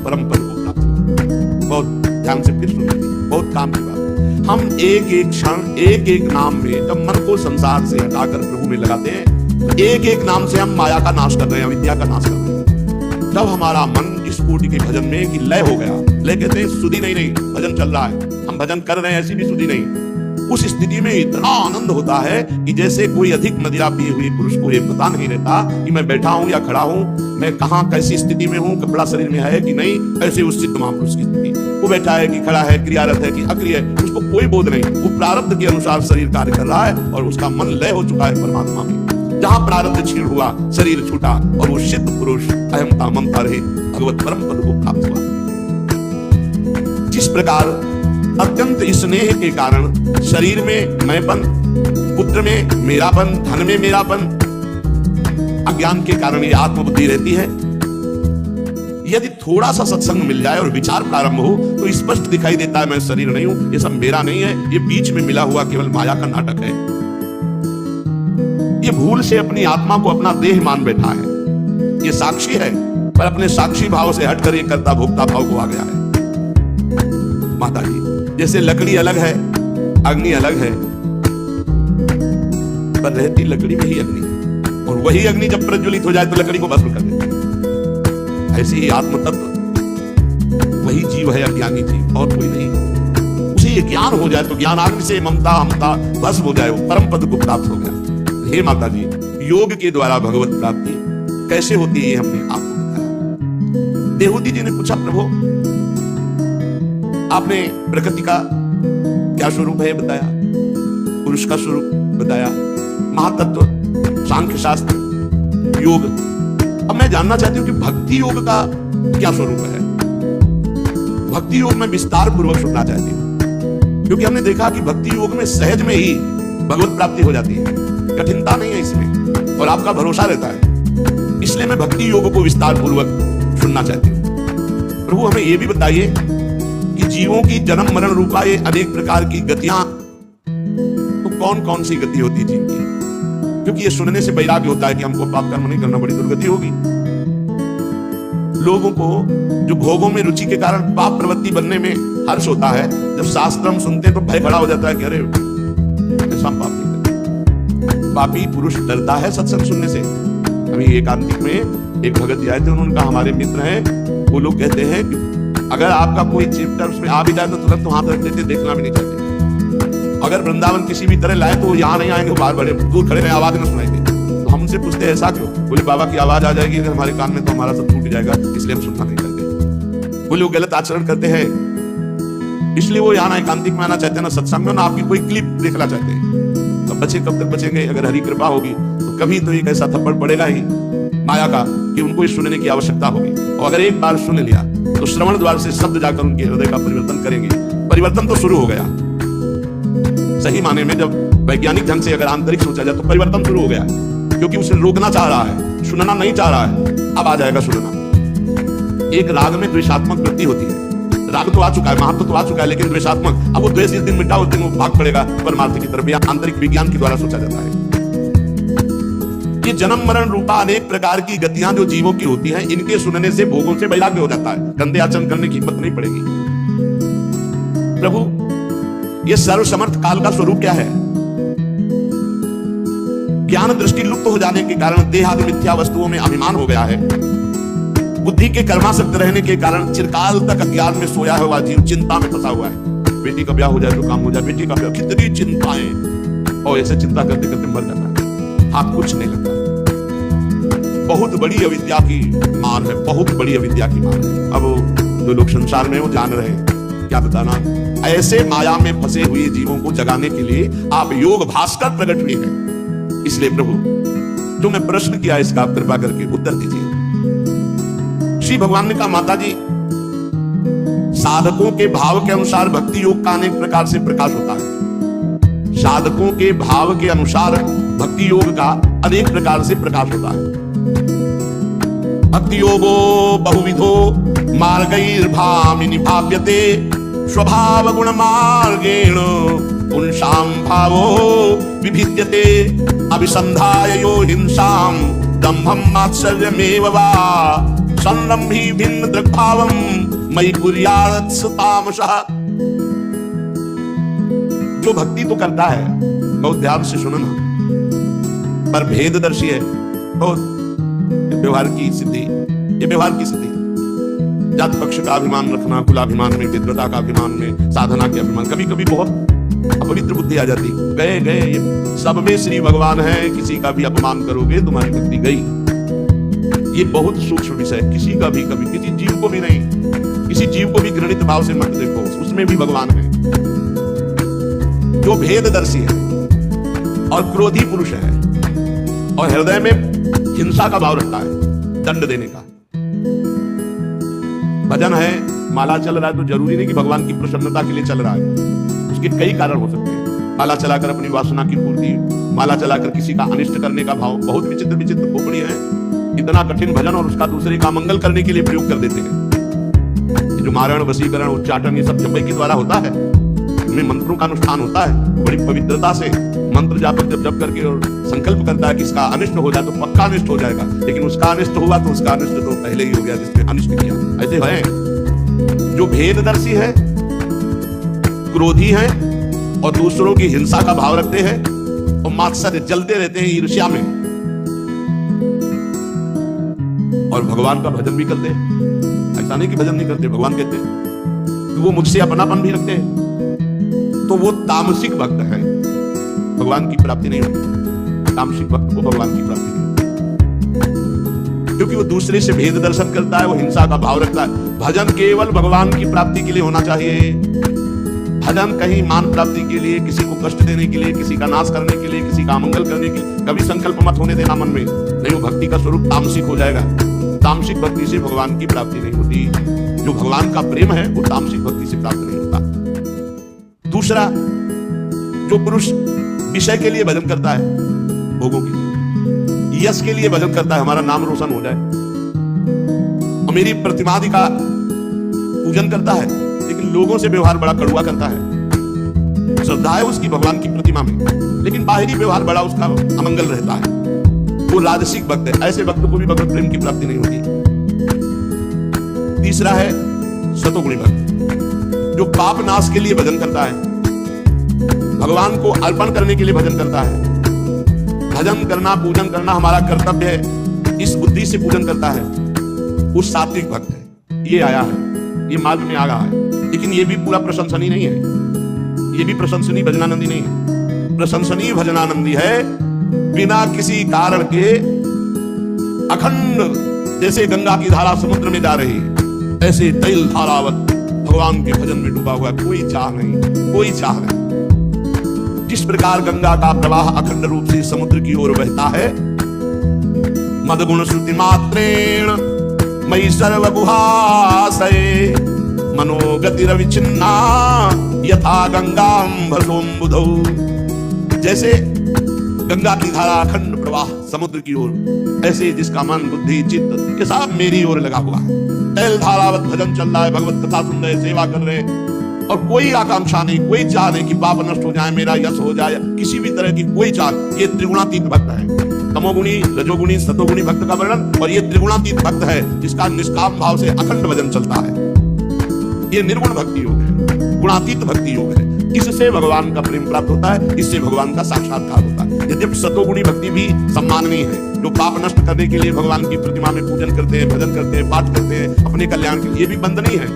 परम पद को प्राप्त हुआ। बहुत ध्यान ध्यान से फिर सुन लीजिए, बहुत काम की बात। हम एक एक क्षण, एक एक नाम में जब मन को संसार से हटाकर प्रभु में लगाते हैं, तो एक एक नाम से हम माया का नाश कर रहे हैं, विद्या का नाश कर रहे हैं। जब हमारा मन इस कोटि के भजन में कि लय हो गया, लय कहते हैं सुधि नहीं, भजन चल रहा है, हम भजन कर रहे हैं, ऐसी भी सुधि नहीं। उस स्थिति में इतना आनंद होता है कि जैसे कोई अधिक मदिरा पिए हुए पुरुष को ये पता नहीं रहता कि मैं बैठा हूं या खड़ा हूं, मैं कहां कैसी स्थिति में हूं, कपड़ा शरीर में है कि नहीं। ऐसे उस सिद्ध महापुरुष की स्थिति, वो बैठा है कि खड़ा है, क्रियारत है कि अक्रिय है, उसको कोई बोध नहीं। वो प्रारब्ध के अनुसार शरीर कार्य कर रहा है और उसका मन लय हो चुका है परमात्मा में। जहां प्रारब्ध क्षीण हुआ, शरीर छूटा और वो सिद्ध पुरुष अहमता ममता रहे, भगवत परम पद को प्राप्त हुआ। जिस प्रकार अत्यंत स्नेह के कारण शरीर में मैंपन, पुत्र में मेरापन, धन में मेरापन, अज्ञान के कारण ये आत्मबुद्धि रहती है। यदि थोड़ा सा सत्संग मिल जाए और विचार प्रारंभ हो तो स्पष्ट दिखाई देता है मैं शरीर नहीं हूं, ये सब मेरा नहीं है, ये बीच में मिला हुआ केवल माया का नाटक है। ये भूल से अपनी आत्मा को अपना देह मान बैठा है। ये साक्षी है पर अपने साक्षी भाव से हटकर ये कर्ता भोक्ता भाव को आ गया है। माता जी, जैसे लकड़ी अलग है, अग्नि अलग है, पर रहती लकड़ी में ही अग्नि है, और वही अग्नि जब प्रज्वलित हो जाए तो लकड़ी को भस्म कर देती है। ऐसे ही आत्म तत्व वही जीव है, अज्ञानी जीव और कोई नहीं। उसे ये ज्ञान हो जाए तो ज्ञान आग्नि से ममता हमता भस्म हो जाए, वो परम पद को प्राप्त हो गया। हे माता जी, योग के द्वारा भगवत प्राप्ति कैसे होती है हमने आपको बताया। देहूती जी ने पूछा, प्रभु आपने प्रकृति का क्या स्वरूप है बताया, पुरुष का स्वरूप बताया, महातत्व, सांख्य शास्त्र, योग। अब मैं जानना चाहती हूं कि भक्ति योग का क्या स्वरूप है। भक्ति योग में विस्तार पूर्वक सुनना चाहती हूं, क्योंकि हमने देखा कि भक्ति योग में सहज में ही भगवत प्राप्ति हो जाती है, कठिनता नहीं है इसमें और आपका भरोसा रहता है। इसलिए मैं भक्ति योग को विस्तार पूर्वक सुनना चाहती हूं। प्रभु हमें यह भी बताइए कि जीवों की जन्म मरण रूपा ये अनेक प्रकार की गतियां, तो कौन कौन सी गति होती है जीव की, क्योंकि ये सुनने से वैराग्य होता है कि हमको पाप कर्म नहीं करना, बड़ी दुर्गति होगी। लोगों को जो भोगों में रुचि के कारण पाप प्रवृत्ति बनने में हर्ष होता है, जब शास्त्र हम सुनते हैं तो भय खड़ा हो जाता है कि अरे ऐसा पाप नहीं करना। पापी पुरुष डरता है सत्संग सुनने से। अभी एकांतिक में एक भगत जी आए थे, उन्होंने कहा हमारे मित्र हैं, वो लोग कहते हैं कि अगर आपका कोई चैप्टर उसमें आ भी जाए तो तुरंत हाथ रख देते, देखना भी नहीं चाहते। अगर वृंदावन किसी भी तरह लाए तो वो यहाँ नहीं आएंगे, बाहर बड़े दूर खड़े रहे, आवाज न सुनाई दे। तो हम उनसे पूछते हैं ऐसा क्यों? बोले बाबा की आवाज आ जाएगी अगर हमारे कान में तो हमारा सब टूट जाएगा, इसलिए हम सुनना नहीं करते। बोले वो गलत आचरण करते हैं, इसलिए वो यहाँ एकांतिक में आना चाहते हैं, ना सत्संग में, ना आपकी कोई क्लिप देखना चाहते हैं। तो बच्चे कब तक बचेंगे? अगर हरी कृपा होगी तो कभी तो एक ऐसा थप्पड़ पड़ेगा ही माया का कि उनको सुनने की आवश्यकता होगी। और अगर एक बार सुन लिया तो श्रवण द्वार से शब्द जाकर उनके हृदय का परिवर्तन करेंगे। परिवर्तन तो शुरू हो गया, सही माने में जब वैज्ञानिक ढंग से अगर आंतरिक सोचा जाए तो परिवर्तन शुरू हो गया, क्योंकि उसे रोकना चाह रहा है, सुनना नहीं चाह रहा है, अब आ जाएगा सुनना। एक राग में द्वेषात्मक वृत्ति होती है, राग तो आ चुका है, महत्व तो आ चुका है, लेकिन द्वेषात्मक, अब वो द्वेष जिस दिन मिटा उस दिन वो भाग पड़ेगा परमार्थ की तरफ, या आंतरिक विज्ञान के द्वारा सोचा जाता है। ये जन्म मरण रूपा अनेक प्रकार की गतियां जो जीवों की होती हैं, इनके सुनने से भोगों से वैराग्य हो जाता है, गंदे आचरण करने की हिम्मत नहीं पड़ेगी। प्रभु ये सर्वसमर्थ काल का स्वरूप क्या है? ज्ञान दृष्टि लुप्त हो जाने के कारण देह आदि मिथ्या वस्तुओं में अभिमान हो गया है। बुद्धि के कर्मासक्त रहने के कारण चिरकाल तक अज्ञान में सोया हुआ जीव चिंता में फंसा हुआ है। बेटी का ब्याह हो जाए तो काम हो जाए, बेटी का ब्याह, कितनी चिंताएं, और ऐसे चिंता करते करते मर जाता है, हाथ कुछ नहीं लगता। बहुत बड़ी अविद्या की मान है, बहुत बड़ी अविद्या की मान है। अब जो लोग संसार में वो जान रहे हैं, क्या बताना। ऐसे माया में फंसे हुए जीवों को जगाने के लिए आप योग भास्कर प्रकट हुए हैं। इसलिए प्रभु जो मैं प्रश्न किया इसका आप कृपा करके उत्तर दीजिए। श्री भगवान ने कहा, माता जी साधकों के भाव के अनुसार भक्ति योग का अनेक प्रकार से प्रकाश होता है। साधकों के भाव के अनुसार भक्ति योग का अनेक प्रकार से प्रकाश होता है। भक्ति योगो बहुविधो मार्गैर्भामिनि भाव्यते स्वभाव गुण मार्गेण पुंसां भावो विभिद्यते अभिसंधाय यो हिंसां दंभं मात्सर्यमेव वा संरम्भी भिन्न दृग्भावं मयि कुर्यात् तामसः। जो भक्ति तो करता है, बहुत ध्यान से सुनना, पर भेददर्शी है, बहुत व्यवहार की सिद्धि, ये व्यवहार की सिद्धि। जात पक्ष का अभिमान रखना, कुलाभिमान में, विद्वता का अभिमान में, साधना के अभिमान, कभी कभी बहुत अपवित्र बुद्धि आ जाती। गए गए सब में श्री भगवान है, किसी का भी अपमान करोगे तुम्हारी भक्ति गई। ये बहुत सूक्ष्म विषय, किसी का भी, कभी किसी जीव को भी नहीं, किसी जीव को भी घृणित भाव से मत देखो, उसमें भी भगवान है। जो भेददर्शी है और क्रोधी पुरुष है और हृदय में हिंसा का भाव रखता है, दंड देने का। भजन है, माला चल रहा है तो जरूरी नहीं कि भगवान की प्रसन्नता के लिए चल रहा है, उसके कई कारण हो सकते हैं। माला चलाकर अपनी वासना की पूर्ति, माला चलाकर किसी का अनिष्ट करने का भाव, बहुत विचित्र विचित्र खोपड़ी है। इतना कठिन भजन और उसका दूसरे का मंगल करने के लिए प्रयोग कर देते हैं। जो मारण, वशीकरण, उच्चाटन, ये सब जप के द्वारा होता है, इनमें मंत्रों का अनुष्ठान होता है, बड़ी पवित्रता से मंत्र जापक जब जप करके और संकल्प करता है कि इसका अनिष्ट हो जाए तो पक्का अनिष्ट हो जाएगा, लेकिन उसका अनिष्ट हुआ तो उसका अनिष्ट तो पहले ही हो गया जिसने अनिष्ट किया। ऐसे है जो भेददर्शी है, क्रोधी है और दूसरों की हिंसा का भाव रखते हैं और मात्सर्य जलते रहते हैं ईर्ष्या में, और भगवान का भजन भी करते हैं। ऐसा नहीं कि भजन नहीं करते, भगवान कहते हैं कि वो मुझसे अपनापन भी रखते हैं, तो वो तामसिक भक्त है, भगवान की प्राप्ति नहीं होती। तामसिक भक्त को भगवान की प्राप्ति नहीं, क्योंकि वो दूसरे से भेद दर्शन करता है, वो हिंसा का भाव रखता है। भजन केवल भगवान की प्राप्ति के लिए होना चाहिए। भजन कहीं मान प्राप्ति के लिए, किसी को कष्ट देने के लिए, किसी का नाश करने के लिए, किसी का अमंगल करने के लिए कभी संकल्प मत होने देना मन में, नहीं वो भक्ति का स्वरूप तामसिक हो जाएगा। तामसिक भक्ति से भगवान की प्राप्ति नहीं होती। जो भगवान का प्रेम है वो तामसिक भक्ति से प्राप्त नहीं होता। दूसरा, जो पुरुष विषय के लिए भजन करता है, भोगों की, यश के लिए भजन करता है, हमारा नाम रोशन हो जाए, और मेरी प्रतिमादि का पूजन करता है, लेकिन लोगों से व्यवहार बड़ा कड़ुआ करता है। श्रद्धा है उसकी भगवान की प्रतिमा में, लेकिन बाहरी व्यवहार बड़ा उसका अमंगल रहता है, वो राजसिक भक्त है। ऐसे भक्त को भी भगवत प्रेम की प्राप्ति नहीं होती। तीसरा है सतोगुणी भक्त, जो पाप नाश के लिए भजन करता है, भगवान को अर्पण करने के लिए भजन करता है। भजन करना, पूजन करना हमारा कर्तव्य है, इस बुद्धि से पूजन करता है, वो सात्विक भक्त है। ये आया है, ये मार्ग में आ रहा है, लेकिन ये भी पूरा प्रशंसनीय नहीं है, ये भी प्रशंसनीय भजनानंदी नहीं है। प्रशंसनीय भजनानंदी है बिना किसी कारण के अखंड, जैसे गंगा की धारा समुद्र में जा रही है, ऐसे तैल धारावत भगवान के भजन में डूबा हुआ, कोई चाह नहीं, कोई चाह नहीं। जिस प्रकार गंगा का प्रवाह अखंड रूप से समुद्र की ओर बहता है, मदगुण श्रुति मात्रेण मयि सर्वगुहाशये मनोगति रविचिन्ना यथा गंगाम्भसोम्बुधौ। जैसे गंगा की धारा अखंड प्रवाह समुद्र की ओर, ऐसे जिसका मन, बुद्धि, चित्त ये सब मेरी ओर लगा हुआ है। तैल धारावत भजन चल रहा है, भगवत कथा सुन रहे, सेवा कर रहे, और कोई आकांक्षा नहीं, कोई चाह नहीं कि पाप नष्ट हो जाए, मेरा यश हो जाए, किसी भी तरह की कोई चाह। ये त्रिगुणातीत भक्त है। तमोगुणी, रजोगुणी, सतोगुणी भक्त का वर्णन, और ये त्रिगुणातीत भक्त है जिसका निष्काम भाव से अखंड भजन चलता है। ये निर्गुण भक्ति योग है, गुणातीत भक्ति योग है। इससे भगवान का प्रेम प्राप्त होता है, इससे भगवान का साक्षात्कार होता है। यद्यपि सतोगुणी भक्ति भी सम्माननीय है, जो पाप नष्ट करने के लिए भगवान की प्रतिमा में पूजन करते हैं, भजन करते हैं, पाठ करते हैं अपने कल्याण के लिए, ये भी बंदनीय है।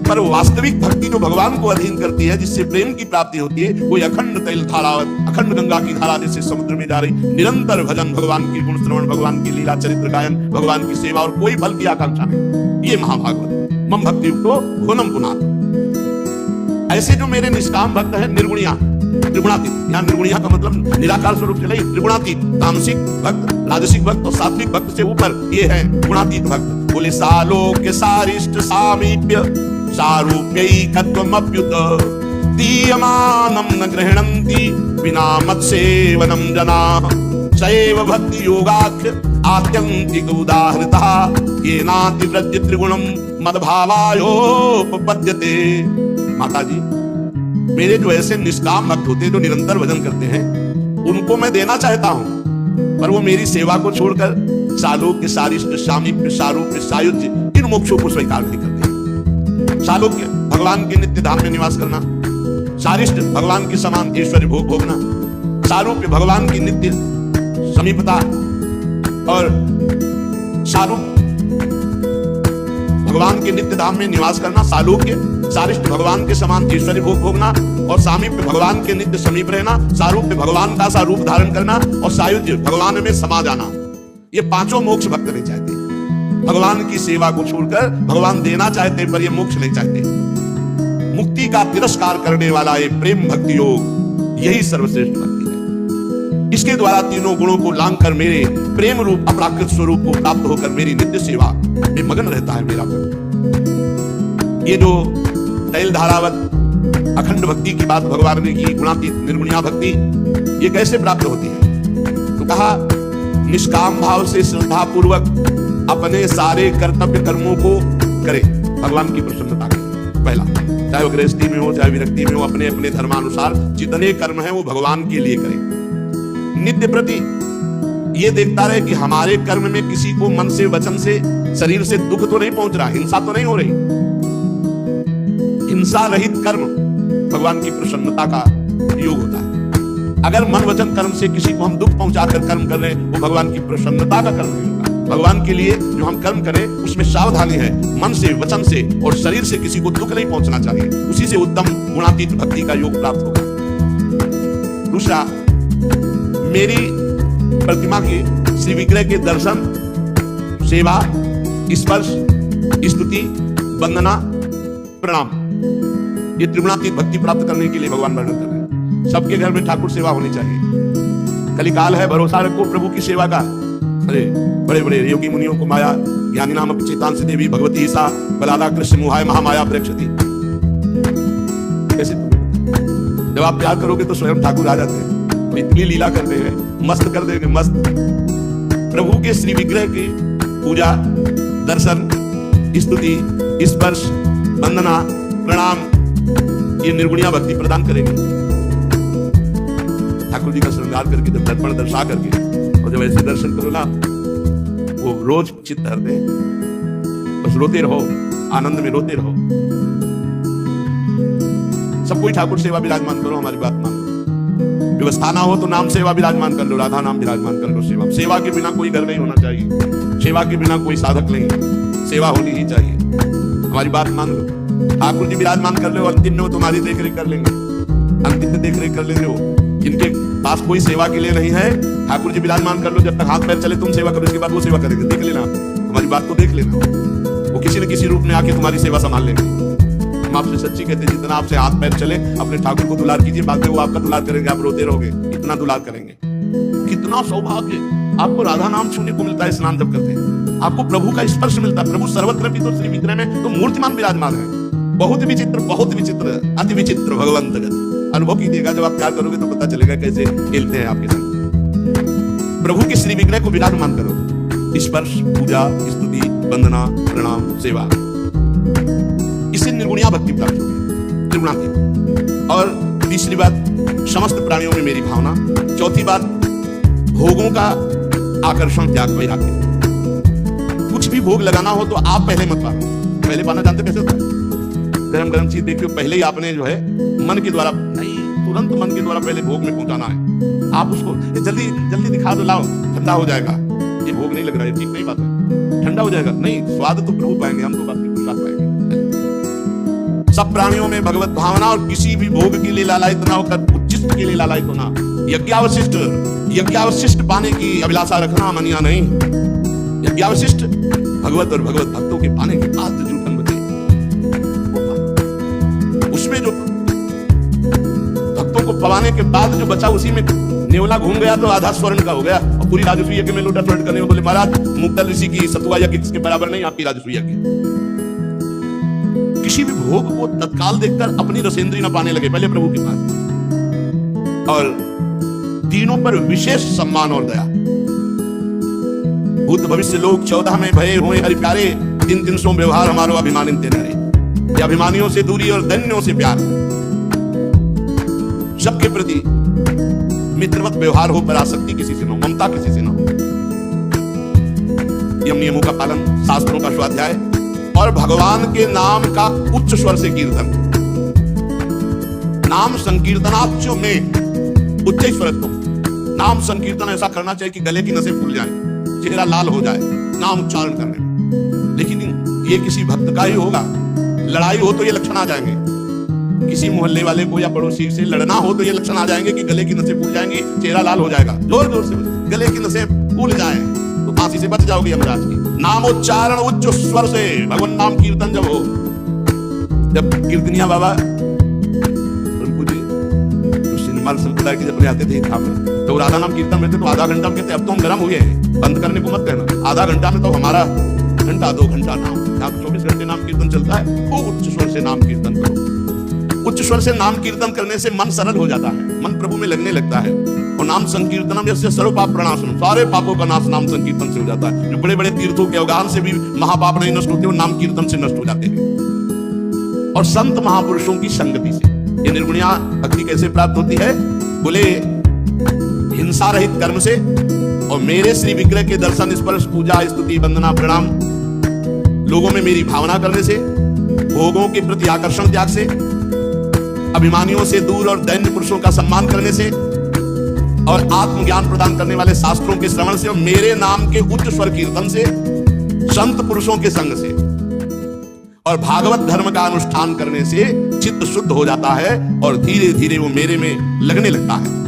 पर वास्तविक भक्ति जो भगवान को अधीन करती है, जिससे प्रेम की प्राप्ति होती है, वो अखंड तैल धारावत, अखंड गंगा की धारा जैसे समुद्र में जा रही, निरंतर भजन, भगवान की गुण श्रवण, भगवान की लीला चरित्र गायन, भगवान की सेवा, और कोई फल की आकांक्षा नहीं। ये महाभागवत मम भक्ति युक्तो घोनम पुनात्। ऐसे जो मेरे निष्काम भक्त है, निर्गुणिया, त्रिगुणातीत, यहाँ निर्गुणिया का मतलब निराकार स्वरूप चले, त्रिगुणातीत, तामसिक भक्त, राजसिक भक्त और सात्विक भक्त से ऊपर ये है गुणातीत भक्त। बोले सालोक्य सारिष्ट सामीप्य सारूप्यैकत्वमप्युत दीयमानं न गृह्णन्ति विना मत्सेवनं जनाः सैव भक्ति योगाख्य आत्यन्तिक उदाहृतः येनाति व्रज्य त्रिगुणं मद्भावायोपपद्यते। माता जी, मेरे जो ऐसे निष्काम भक्त होते हैं, जो निरंतर भजन करते हैं, उनको मैं देना चाहता हूं, पर वो मेरी सेवा को छोड़कर सालोक्य सारिष्ट सामीप्य सारूप्य सायुज्य इन मोक्षों को स्वीकार नहीं करते। सालोक्य भगवान के नित्य धाम में निवास करना, सारिष्ट भगवान के समान ऐश्वर्य भोग भोगना, सारूप्य भगवान की नित्य समीपता और सारूप भगवान के नित्य धाम में निवास करना, सालोक्य सारिष्ट भगवान के समान ऐश्वर्य भोग भोगना और सामीप्य भगवान के नित्य समीप रहना, सारूप्य भगवान का सा रूप धारण करना और सायुज्य भगवान में समा जाना। ये पांचों मोक्ष भक्त नहीं चाहते। भगवान की सेवा को छोड़कर भगवान देना चाहते पर ये मोक्ष नहीं चाहते। मुक्ति का तिरस्कार करने वाला ये प्रेम भक्ति योग, यही सर्वश्रेष्ठ भक्ति है। इसके द्वारा तीनों गुणों को लांग कर मेरे प्रेम रूप अपराकृत स्वरूप को प्राप्त होकर मेरी नित्य सेवा में मगन रहता है मेरा भक्त। ये जो तैल धारावत अखंड भक्ति की बात भगवान ने की, गुणातीत निर्गुणिया भक्ति, ये कैसे प्राप्त होती है? तो कहा निष्काम भाव से श्रद्धा पूर्वक अपने सारे कर्तव्य कर्मों को करे भगवान की प्रसन्नता के। पहला, चाहे वो गृहस्थी में हो चाहे विरक्ति में हो, अपने अपने धर्मानुसार जितने कर्म हैं वो भगवान के लिए करें। नित्य प्रति ये देखता रहे कि हमारे कर्म में किसी को मन से वचन से शरीर से दुख तो नहीं पहुंच रहा, हिंसा तो नहीं हो रही। हिंसा रहित कर्म भगवान की प्रसन्नता का योग होता है। अगर मन वचन कर्म से किसी को हम दुख पहुंचाकर कर्म कर रहे हैं वो भगवान की प्रसन्नता का कर्म नहीं होगा। भगवान के लिए जो हम कर्म करें उसमें सावधानी है, मन से वचन से और शरीर से किसी को दुख नहीं पहुंचना चाहिए, उसी से उत्तम गुणातीत भक्ति का योग प्राप्त होगा। दूसरा, मेरी प्रतिमा के श्री विग्रह के दर्शन, सेवा, स्पर्श, स्तुति, वंदना, प्रणाम, ये त्रिगुणातीत भक्ति प्राप्त करने के लिए भगवान वर्णन कर रहे हैं। सबके घर में ठाकुर सेवा होनी चाहिए। कलिकाल है, भरोसा रखो प्रभु की सेवा का। अरे बड़े बड़े योगी मुनियों को माया ज्ञानी नाम चेतांश देवी भगवती सा बलाला कृष्ण मुहाय महामाया प्रेक्षति। कैसे जब आप प्यार करोगे तो स्वयं ठाकुर आ जाते हैं, इतनी लीला करते हैं, मस्त कर देंगे, मस्त। प्रभु के श्री विग्रह की पूजा, दर्शन, स्तुति, स्पर्श, वंदना, प्रणाम, ये निर्गुणिया भक्ति प्रदान करेंगे। ठाकुर जी का श्रृंगार करके, जब दर्पण दर्शा करके और जब ऐसे दर्शन करो ना, वो रोज चित्त हरते हैं। बस रोते रहो, आनंद में रोते रहो। सब कोई ठाकुर सेवा विराजमान करो, हमारी बात मान लो। व्यवस्था ना हो तो नाम सेवा विराजमान कर लो, राधा नाम विराजमान कर लो। सेवा के बिना कोई घर नहीं होना चाहिए, सेवा के बिना कोई साधक नहीं, सेवा होनी ही चाहिए। हमारी बात मान लो, ठाकुर जी विराजमान कर लो, अंतिम में वो तुम्हारी देख रेख कर लेंगे, अंतिम में देख रेख कर लेंगे। वो जिनके पास कोई सेवा के लिए नहीं है, ठाकुर जी विराजमान कर लो, जब तक हाथ पैर चले तुम सेवा करो, इसके बाद वो सेवा करेंगे। देख लेना, हमारी बात को देख लेना, वो किसी न किसी रूप में आके तुम्हारी सेवा संभाल लेंगे। हम आपसे सच्ची कहते हैं, जितना आपसे हाथ पैर चले अपने ठाकुर को दुलार कीजिए, बाद में वो आपका दुलार करेंगे, आप रोते रहोगे, इतना दुलार करेंगे। कितना सौभाग्य आपको राधा नाम छूने को मिलता है स्नान जब करते हैं, आपको प्रभु का स्पर्श मिलता है। प्रभु सर्वत्र भी तो श्री विग्रह में तो मूर्तिमान विराजमान है। बहुत विचित्र, अति विचित्र भगवंत अनुभव कीजिएगा। जब आप प्यार करोगे तो पता चलेगा कैसे खेलते हैं आपके साथ। प्रभु के श्री विग्रह को विराजमान करो, स्पर्श, पूजा, स्तुति, वंदना, प्रणाम, सेवा, इससे निर्गुणिया भक्ति प्राप्त होगी, त्रिगुणातीत। और तीसरी बात, समस्त प्राणियों में मेरी भावना। चौथी बात, भोगों का आकर्षण, त्याग, वैराग्य। कुछ भी भोग लगाना हो तो आप पहले मत पाना। पहले पाना जानते कैसे होता है? गरम गरम चीज देखियो, पहले ही आपने जो है मन के द्वारा नहीं, तुरंत मन के द्वारा पहले भोग में पहुंचाना है। आप उसको जल्दी जल्दी दिखा दो, लाओ, ठंडा हो जाएगा, ये भोग नहीं लग रहा है, ठीक नहीं बात है, ठंडा हो जाएगा। नहीं, स्वाद तो प्रभु पाएंगे, हम तो बात की प्रसाद पाएंगे। सब प्राणियों में भगवत भावना और किसी भी भोग के लिए लालायित ना होकर उच्चिष्ट के लिए लालायित होना। यज्ञावशिष्ट पाने की अभिलाषा रखना, मनिया नहीं। यज्ञावशिष्ट भगवत और भगवत भक्तों के पाने के बाद जो धन बचे, उसमें जो भक्तों को पवाने के बाद जो बचा, उसी में नेवला घूम गया तो आधा स्वर्ण का हो गया, और पूरी राजस्व यज्ञ में लूटा स्वर्ण करने बोले महाराज मुक्तल ऋषि की सतुआ यज्ञ किसके बराबर नहीं, आपकी राजस्व यज्ञ। किसी भी भोग को तत्काल देखकर अपनी रसेंद्री न पाने लगे, पहले प्रभु के पास। और तीनों पर विशेष सम्मान और दया। भूत भविष्य लोग 14 में भये हुए हरि प्यारे, 300 व्यवहार हमारो अभिमानिन तेरे हरे। ये अभिमानियों से दूरी और दैन्यों से प्यार, सबके प्रति मित्रवत व्यवहार हो, पर आसक्ति किसी से न हो, ममता किसी से न हो। यम नियमों का पालन, शास्त्रों का स्वाध्याय, और भगवान के नाम का उच्च स्वर से कीर्तन। नाम संकीर्तनाच्यो में उच्च स्वर तो नाम संकीर्तन ऐसा करना चाहिए कि गले की नसें फूल जाएं, चेहरा लाल हो जाए नाम उच्चारण करने में। लेकिन ये किसी भक्त का ही होगा। लड़ाई हो तो ये लक्षण आ जाएंगे, किसी मोहल्ले वाले को या पड़ोसी से लड़ना हो तो ये लक्षण आ जाएंगे कि गले की नसें फूल जाएंगी, चेहरा लाल हो जाएगा। जोर जोर से गले की नसें फूल जाए तो फांसी से बच जाओगे यमराज की। नामोच्चारण उच्च स्वर से भगवान नाम कीर्तन जब हो, जब कीर्तनिया बाबा सिनेमा संप्रदाय के जब आते थे में तो राधा नाम कीर्तन में थे तो आधा घंटा में कहते अब तो हम गर्म हुए हैं, बंद करने को मत कहना। आधा घंटा में तो हमारा घंटा 2 घंटा नाम, यहाँ 24 घंटे नाम कीर्तन चलता है। वो उच्च स्वर से नाम कीर्तन करो। उच्च स्वर से नाम कीर्तन करने से मन सरल हो जाता है, मन प्रभु में लगने लगता है। और नाम संकीर्तनम जैसे सर्व पाप प्रणाशनम, सारे पापों का नाश नाम संकीर्तन से हो जाता है। जो बड़े बड़े तीर्थों के अवगाहन से भी महापाप नहीं नष्ट होते, वो नाम कीर्तन से नष्ट हो जाते हैं। और संत महापुरुषों की संगति से ये निर्गुणिया भक्ति कैसे प्राप्त होती है? बोले हिंसा रहित कर्म से और मेरे श्री विग्रह के दर्शन स्पर्श पूजा स्तुति वंदना प्रणाम लोगों में मेरी भावना करने से, भोगों के प्रति आकर्षण त्याग से, अभिमानियों से दूर और दैन्य पुरुषों का सम्मान करने से और आत्मज्ञान प्रदान करने वाले शास्त्रों के श्रवण से और मेरे नाम के उच्च स्वर कीर्तन से, संत पुरुषों के संग से और भागवत धर्म का अनुष्ठान करने से चित्त शुद्ध हो जाता है और धीरे धीरे वो मेरे में लगने लगता है।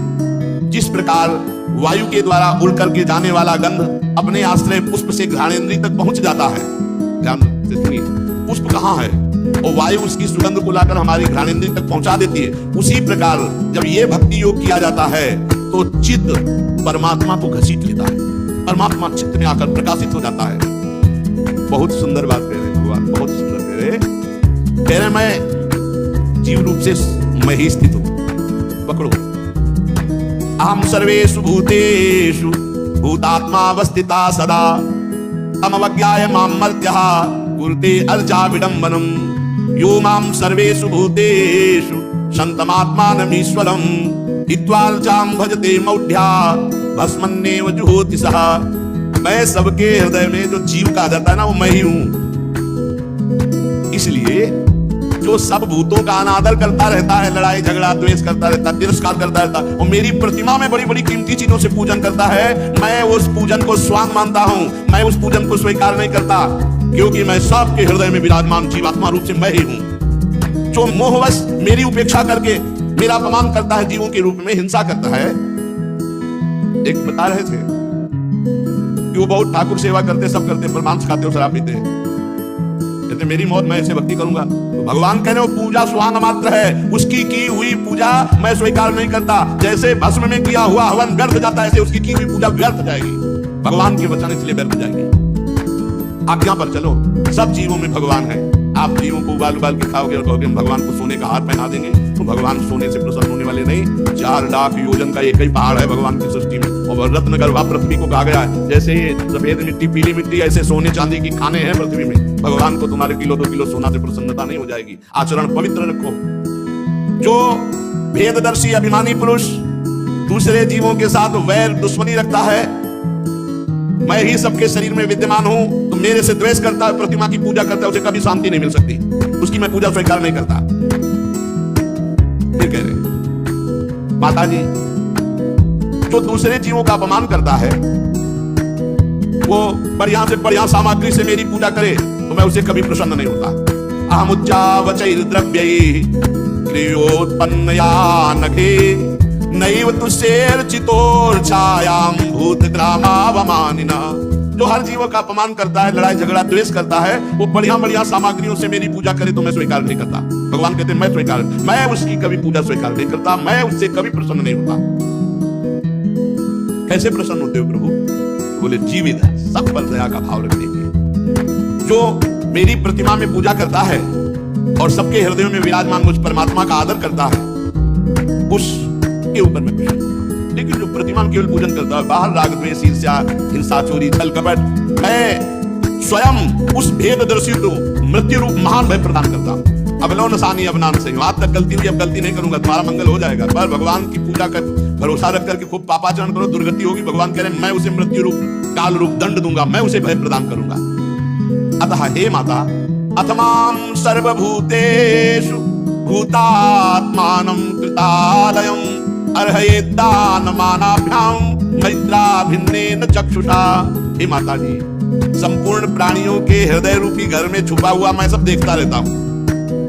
जिस प्रकार वायु के द्वारा उड़ करके जाने वाला गंध अपने आश्रय पुष्प से घ्राणेन्द्रिय तक पहुंच जाता है। ध्यान से सुनिए, पुष्प कहाँ है और वायु उसकी सुगंध को लाकर हमारी घ्राणेन्द्रिय तक पहुंचा देती है। उसी प्रकार जब ये भक्ति योग किया जाता है तो चित्त परमात्मा को घसीट लेता है, परमात्मा चित्त में आकर प्रकाशित हो जाता है। बहुत सुंदर बात कह रहे भगवान, बहुत सुंदर कह रहे मैं जीव रूप से मैं ही स्थित हूं। पकड़ो, अहम सर्वेषु भूतेषु भूतात्मावस्थिता सदा तमवज्ञाय मां मर्त्यः कुरुते अर्चा विडम्बनम् यो मां सर्वेषु भूतेषु शन्तमात्मानमीश्वरम् हित्वार्चां भजते मौढ्या भस्मन्नेव जुहोति सः। मैं सबके हृदय में जो जीव का जाता है ना, वो मैं ही हूं। इसलिए जो सब भूतों का अनादर करता रहता है, लड़ाई झगड़ा द्वेष करता रहता है, तिरस्कार करता रहता है और मेरी प्रतिमा में बड़ी बड़ी कीमती चीजों से पूजन करता है, मैं उस पूजन को स्वांग मानता हूं, मैं उस पूजन को स्वीकार नहीं करता, क्योंकि मैं सबके हृदय में विराजमान जीवात्मा रूप से मैं ही हूं। जो मोहवश मेरी उपेक्षा करके मेरा अपमान करता है, जीवों के रूप में हिंसा करता है। एक बता रहे थे कि वो बहुत ठाकुर सेवा करते, सब करते, पर मांस खाते और शराब पीते, कहते मेरी मौत मैं ऐसे भक्ति करूंगा। तो भगवान कह रहे हो पूजा स्वांग मात्र है, उसकी की हुई पूजा मैं स्वीकार नहीं करता। जैसे भस्म में किया हुआ हवन व्यर्थ जाता है, ऐसे उसकी की हुई पूजा व्यर्थ जाएगी। भगवान के वचन इसलिए व्यर्थ जाएगी। आज्ञा पर चलो, सब जीवों में भगवान है। आप जीवों को उबाल उबाल के खाओगे और कहोगे भगवान को सोने का हार पहना देंगे, तो भगवान सोने से प्रसन्न होने वाले नहीं। 4 लाख योजन का एक ही पहाड़ है भगवान की सृष्टि में, और रत्न गर्भा पृथ्वी को कहा गया है। जैसे सफेद मिट्टी पीली मिट्टी, ऐसे सोने चांदी की खाने हैं पृथ्वी में। भगवान को तुम्हारे किलो 2 किलो सोना से प्रसन्नता नहीं हो जाएगी। आचरण पवित्र रखो। जो भेददर्शी अभिमानी पुरुष दूसरे जीवों के साथ वैर दुश्मनी रखता है, मैं ही सबके शरीर में विद्यमान हूं, तो मेरे से द्वेष करता है, प्रतिमा की पूजा करता है, उसे कभी शांति नहीं मिल सकती, उसकी मैं पूजा स्वीकार नहीं करता। फिर कह रहे माता जी, जो दूसरे जीवों का अपमान करता है, वो बढ़िया से बढ़िया सामग्री से मेरी पूजा करे, तो मैं उसे कभी प्रसन्न नहीं होता। अहमुच्चावचैर्द्रव्यैः क्रियोत्पन्नया नखे नैव तुष्येर्चितोर्छायां भूतग्रामावमानिना। जो हर जीवों का अपमान करता है, लड़ाई झगड़ा द्वेष करता है, वो बढ़िया बढ़िया सामग्रियों से मेरी पूजा करे तो मैं स्वीकार नहीं करता। भगवान कहते हैं मैं उसकी कभी पूजा स्वीकार नहीं करता, मैं उससे कभी प्रसन्न नहीं होता। कैसे प्रसन्न होते हो प्रभु? बोले जीवित है, सब पर दया का भाव रखने के। जो मेरी प्रतिमा में पूजा करता है और सबके हृदयों में विराजमान मुझ परमात्मा का आदर करता है, उसके ऊपर मैं प्रसन्न हूं। लेकिन जो प्रतिमा में केवल पूजन करता है, बाहर राग द्वेष ईर्ष्या हिंसा चोरी छल कपट, मैं स्वयं उस भेददर्शी को मृत्यु रूप महान भय प्रदान करता हूं। अबलो नसानी अबनान से, आज तक गलती हुई, अब गलती नहीं करूंगा, तुम्हारा मंगल हो जाएगा। पर भगवान की पूजा कर भरोसा रख करके खूब पापाचरण करो, दुर्गति होगी। भगवान कह रहे हैं मैं उसे मृत्यु रूप काल रूप दंड दूंगा, मैं उसे भय प्रदान करूंगा। अतः हे माता, अथमाम सर्वभूतेषु भूतात्मानं कृतालयम् अर्हयेदानमानाभ्यां मैत्राभिन्नेन चक्षुषा। हे माता जी, संपूर्ण प्राणियों के हृदय रूपी घर में छुपा हुआ मैं सब देखता रहता हूं,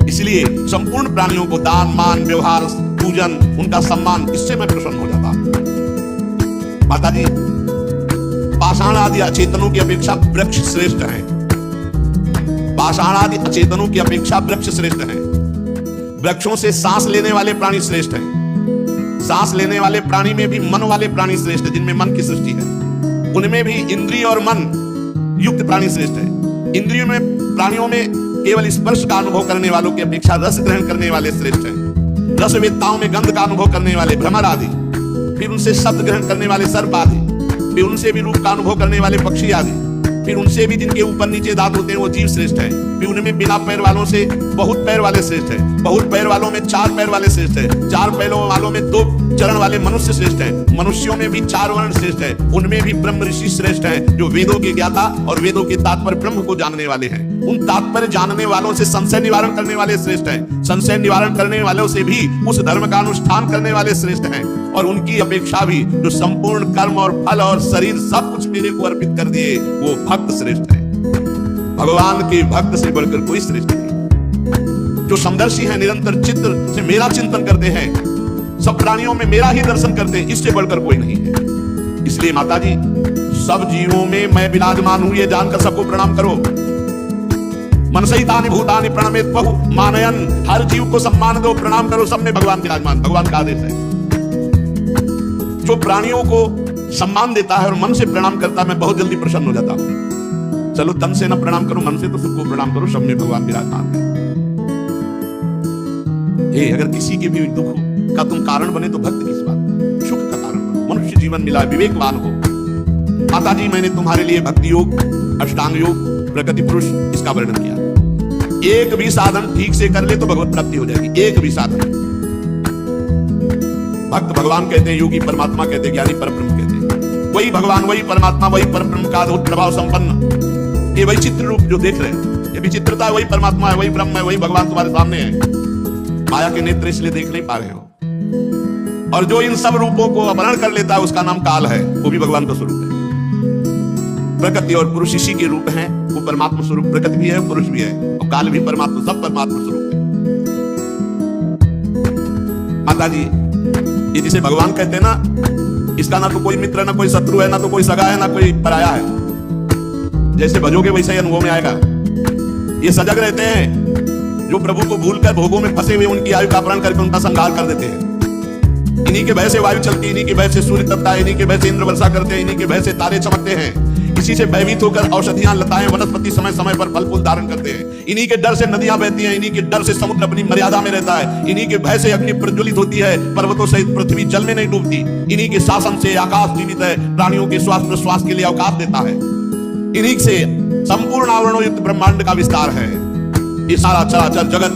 इसलिए संपूर्ण प्राणियों को दान मान व्यवहार पूजन उनका सम्मान, इससे मैं प्रसन्न हो जाता हूं। माता जी, पाषाण आदि अचेतनों की अपेक्षा वृक्ष श्रेष्ठ है। पाषाण आदि अचेतनों की अपेक्षा वृक्ष श्रेष्ठ है। वृक्षों से सांस लेने वाले प्राणी श्रेष्ठ हैं। सांस लेने वाले प्राणी में भी मन वाले प्राणी श्रेष्ठ है, जिनमें मन की सृष्टि है। उनमें भी इंद्रिय और मन युक्त प्राणी श्रेष्ठ है। इंद्रियों में प्राणियों में केवल स्पर्श का अनुभव करने वालों की अपेक्षा रस ग्रहण करने वाले श्रेष्ठ हैं। रसवेत्ताओं में गंध का अनुभव करने वाले भ्रमर आदि, फिर उनसे शब्द ग्रहण करने वाले सर्प आदि, फिर उनसे भी रूप का अनुभव करने वाले पक्षी आदि, फिर उनसे भी जिनके ऊपर नीचे दांत होते हैं वो जीव श्रेष्ठ है। फिर उनमें बिना पैर वालों से बहुत पैर वाले श्रेष्ठ है। बहुत पैर वालों में 4 पैर वाले श्रेष्ठ है। 4 पैरों वालों में 2 चरण वाले मनुष्य श्रेष्ठ है। मनुष्यों में भी 4 वर्ण श्रेष्ठ है। उनमें भी ब्रह्म ऋषि श्रेष्ठ है, जो वेदों के ज्ञाता और वेदों के तात्पर्य ब्रह्म को जानने वाले हैं। उन तात्पर्य जानने वालों से संशय निवारण करने वाले श्रेष्ठ हैं। संशय निवारण करने वालों से भी उस धर्म का अनुष्ठान करने वाले श्रेष्ठ हैं। और उनकी अपेक्षा भी जो संपूर्ण कर्म और फल और शरीर सब कुछ मेरे को अर्पित कर दिए, वो भक्त श्रेष्ठ है। भगवान के भक्त से बढ़कर कोई श्रेष्ठ नहीं। जो समदर्शी है, निरंतर चित्त से मेरा चिंतन करते हैं, सब प्राणियों में मेरा ही दर्शन करते हैं, इससे बढ़कर कोई नहीं है। इसलिए माता जी, सब जीवों में मैं विराजमान हूं ये जानकर सबको प्रणाम करो। मनसहितानि भूतानि प्रणमेत बहु मानयन, हर जीव को सम्मान दो, प्रणाम करो, सब में भगवान विराजमान। भगवान का आदेश है। जो प्राणियों को सम्मान देता है और मन से प्रणाम करता है, मैं बहुत जल्दी प्रसन्न हो जाता हूं। चलो तन से ना प्रणाम करो, मन से तो सबको प्रणाम करो, सब में भगवान विराजमान है। अगर किसी के भी दुख का तुम कारण बने तो भक्त किस बात, सुख का कारण बनो, मनुष्य जीवन मिला, विवेकवान हो। माता जी, मैंने तुम्हारे लिए भक्ति योग, अष्टांग योग, प्रकृति पुरुष, इसका वर्णन किया। एक भी साधन ठीक से कर ले तो भगवत प्राप्ति हो जाएगी। एक भी साधन। भक्त भगवान कहते हैं, योगी परमात्मा कहते हैं, ज्ञानी परब्रह्म कहते हैं। वही भगवान, वही परमात्मा, वही परब्रह्म का अद्भुत प्रभाव संपन्न ये विचित्र रूप जो देख रहे हैं, ये विचित्रता है, वही परमात्मा है, वही ब्रह्म है, वही भगवान तुम्हारे सामने है। माया के नेत्र इसलिए देख नहीं पा रहे हो। और जो इन सब रूपों को अपहरण कर लेता है, उसका नाम काल है, वो भी भगवान का स्वरूप है। प्रकृति और पुरुष इसी के रूप हैं। वो परमात्मा स्वरूप प्रकृति भी है, पुरुष भी है, और काल भी परमात्मा, सब परमात्मा स्वरूप है। माता जी, ये जिसे भगवान कहते हैं ना, इसका ना तो कोई मित्र, ना कोई शत्रु है, ना तो कोई सगा है, ना कोई पराया है। जैसे भजोगे वैसे ही अनुभव में आएगा। ये सजग रहते हैं जो प्रभु को भूलकर भोगों में फंसे हुए उनकी आयु का अपहरण करके उनका संहार कर देते हैं। इन्हीं के भय से वायु चलती है, इन्हीं के भय से सूर्य तपता है, इन्हीं के भय से इंद्र वर्षा करते हैं, इन्हीं के भय से तारे चमकते हैं। इसी से भयभीत होकर औषधियां, लताएं, वनस्पति समय समय पर फल फूल धारण करते हैं। इन्हीं के डर से नदियां बहती हैं, इन्हीं के डर से समुद्र अपनी मर्यादा में रहता है। इन्हीं के भय से अग्नि प्रज्वलित होती है, पर्वतों सहित पृथ्वी जल में नहीं डूबती। इन्हीं के शासन से आकाश जीवित है, प्राणियों के श्वास प्रश्वास के लिए अवकाश देता है। इन्हीं से संपूर्ण आवरणों युक्त ब्रह्मांड का विस्तार है। ये सारा चराचर जगत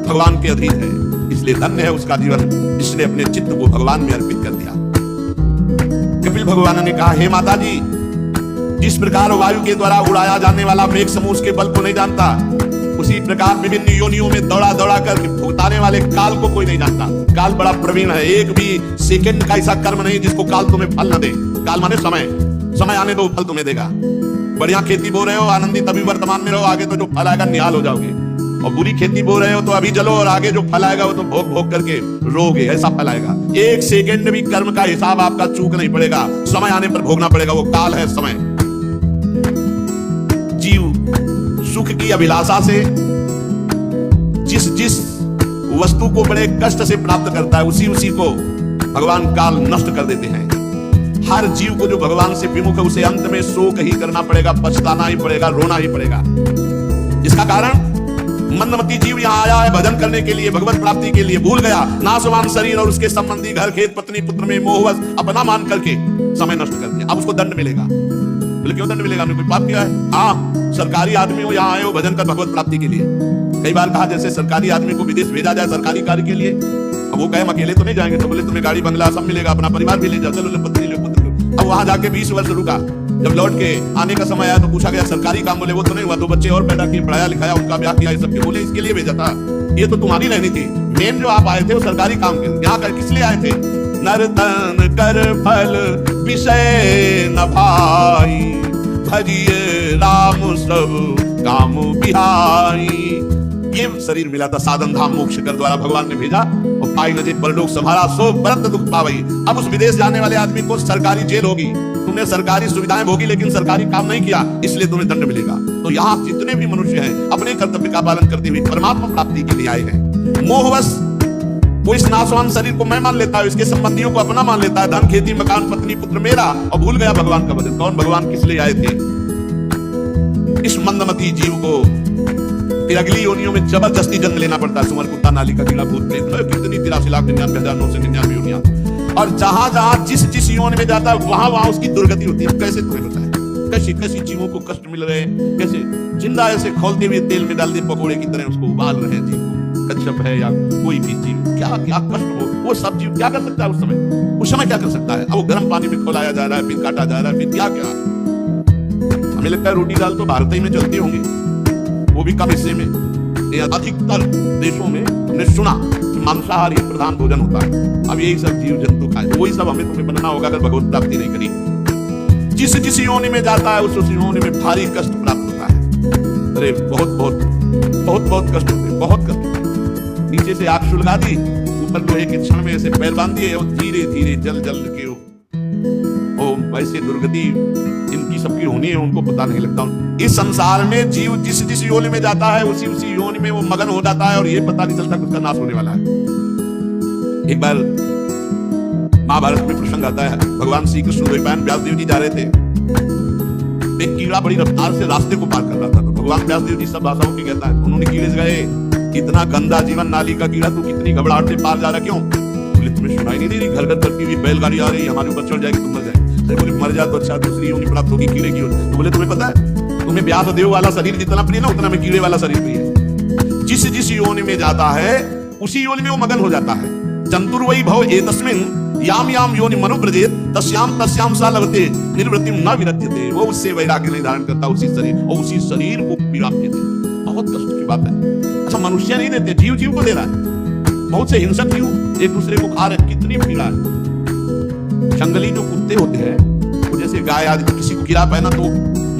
भगवान के अधीन है। इसलिए धन्य है उसका जीवन जिसने अपने चित्त को भगवान में अर्पित कर दिया। कपिल भगवान ने कहा, हे माता जी, जिस प्रकार वायु के द्वारा उड़ाया जाने वाला मेघ समूह के बल को नहीं जानता, उसी प्रकार विभिन्न योनियों में दौड़ा दौड़ा कर भुगताने वाले काल को कोई नहीं जानता। काल बड़ा प्रवीण है। एक भी सेकंड का ऐसा कर्म नहीं जिसको काल तुम्हें फल न दे। काल माने समय, समय आने दो, फल तुम्हें देगा। बढ़िया खेती बो रहे हो, आनंदित अभी वर्तमान में रहो, आगे तो जो फल आएगा निहाल हो जाओगे। और बुरी खेती बो रहे हो तो अभी जलो, और आगे जो फल आएगा वो तो भोग भोग करके रोगे, ऐसा फल आएगा। एक सेकंड भी कर्म का हिसाब आपका चूक नहीं पड़ेगा, समय आने पर भोगना पड़ेगा। वो काल है, समय। जीव सुख की अभिलाषा से जिस जिस वस्तु को बड़े कष्ट से प्राप्त करता है, उसी उसी को भगवान काल नष्ट कर देते हैं। हर जीव को जो भगवान से विमुख है, उसे अंत में शोक ही करना पड़ेगा, पछताना ही पड़ेगा, रोना ही पड़ेगा। इसका कारण मंदमती जीव यहाँ आया है भजन करने के लिए, भगवत प्राप्ति के लिए। भूल गया नाशवान शरीर और उसके संबंधी घर खेत पत्नी पुत्र में मोहवश अपना मान करके समय नष्ट कर दिया। अब उसको दंड मिलेगा। बोले क्यों दंड मिलेगा? हमने कोई पाप किया है? हाँ, सरकारी आदमी हो, यहाँ आए हो भजन कर भगवत प्राप्ति के लिए। कई बार कहा जैसे सरकारी आदमी को विदेश भेजा जाए सरकारी कार्य के लिए, अब वो कहे हम अकेले तो नहीं जाएंगे, तो बोले तुम्हें गाड़ी बंगला सब मिलेगा, अपना परिवार भी ले जाओ, चलो पत्नी ले पुत्र। अब वहां जाके 20 वर्ष रुका, जब लौट के आने का समय आया तो पूछा गया सरकारी काम, बोले वो तो नहीं हुआ, 2 बच्चे और पैदा किए, पढ़ाया लिखाया, उनका ब्याह किया, सबके बोले इसके लिए भेजा था, ये तो तुम्हारी रहनी थी। मेन जो आप आए थे वो सरकारी काम के, यहाँ कर किस लिए आए थे? नर्तन कर फल विषय न भाई, भजिए राम सब काम बिहाई। ये शरीर मिला था साधन धाम मोक्ष कर द्वारा भगवान ने भेजा, और पाई नजित परलोक संभारा सो परत दुख पावई। अब उस विदेश जाने वाले आदमी को सरकारी जेल होगी, तुमने सरकारी सुविधाएं भोगी लेकिन सरकारी काम नहीं किया, इसलिए तुम्हें दंड मिलेगा। तो यहाँ जितने भी मनुष्य हैं अपने कर्तव्य का पालन करते हुए परमात्मा प्राप्ति के लिए आए हैं। मोहवश वो इस नाशवान शरीर को मैं मान लेता है, इसके संबंधियों को अपना मान लेता है, धन खेती मकान पत्नी पुत्र मेरा, और भूल गया भगवान का भजन। कौन भगवान किस लिए आए थे? इस मंदमती जीव को फिर अगली योनियों में जबरदस्ती जन्म लेना पड़ता है। सुमर कुत्ता नाली का कीड़ा भूत प्रेत, कितनी 83,99,999 और जहां जहां जिस योनि में जाता है वहां वहां उसकी दुर्गति होती है। कैसे तुम्हें बताएं? कैसे कैसे जीवों को कष्ट मिल रहे हैं, कैसे जिंदा ऐसे खोलते हुए तेल में डाल दे पकौड़े की तरह उसको उबाल रहे हैं जीव को, कच्छप है या कोई भी जीव, क्या क्या कष्ट हो, वो सब जीव क्या कर सकता है उस समय क्या कर सकता है? अब वो गर्म पानी में खौलाया जा रहा है, फिर काटा जा रहा है, फिर क्या क्या। हमें लगता है रोटी दाल तो भारत ही में चलती होंगी, वो भी कम हिस्से में। अधिकतर देशों में हमने सुना मांसाहारी प्रधान भोजन होता है। अब यही सब जीव जंतु खाए, वही सब हमें तुम्हें बनना होगा अगर भगवत प्राप्ति नहीं करी। जिस योनि में जाता है उस योनि में भारी कष्ट प्राप्त होता है। अरे बहुत बहुत बहुत बहुत कष्ट होते, बहुत कष्ट। नीचे से आग सुलगा दी, ऊपर लोहे के क्षण में ऐसे पैर बांध दिए और धीरे धीरे जल जल के वैसे दुर्गति इनकी सबकी होनी है, उनको पता नहीं लगता। इस संसार में जीव जिस योनि में जाता है उसी योनि में वो मगन हो जाता है और ये पता नहीं चलता कि उसका नाश होने वाला है। एक बार महाभारत में प्रसंग आता है, भगवान श्री कृष्ण द्वैपायन व्यासदेव जी जा रहे थे, एक कीड़ा बड़ी रफ्तार से रास्ते को पार कर रहा था। तो भगवान व्यासदेव जी सब भाषाओं के कहता है, उन्होंने कीड़े से गए, इतना गंदा जीवन नाली का कीड़ा, तू कितनी घबराहट से पार जा रहा क्यों? बोले तुम्हें सुनाई नहीं दे रही, घर घर करती हुई बैलगाड़ी आ रही, हमारे ऊपर चढ़ जाएगी, तुम मर जाएगी। बोले मर जा तो अच्छा, दूसरी योनि प्राप्त होगी कीड़े की। तो बोले तुम्हें पता है तुम्हें व्यासदेव वाला शरीर जितना प्रिय ना उतना में कीड़े वाला शरीर प्रिय है। जिस योनि में जाता है उसी योनि में वो मगन हो जाता है। जंतुर्वै भव एतस्मिन् याम याम योनि मनुव्रजेत तस्याम तस्याम सा लभते निर्वृत्तिम न विरज्यते। वो उससे वैराग्य नहीं धारण करता उसी शरीर, और उसी शरीर को पीड़ा देते। बहुत कष्ट की बात है। अच्छा मनुष्य नहीं देते, जीव जीव को दे रहा है। बहुत से हिंसक जीव एक दूसरे को खा रहे, कितनी पीड़ा है। जंगली जो कुत्ते होते हैं वो जैसे गाय आदि किसी को गिरा पाए ना तो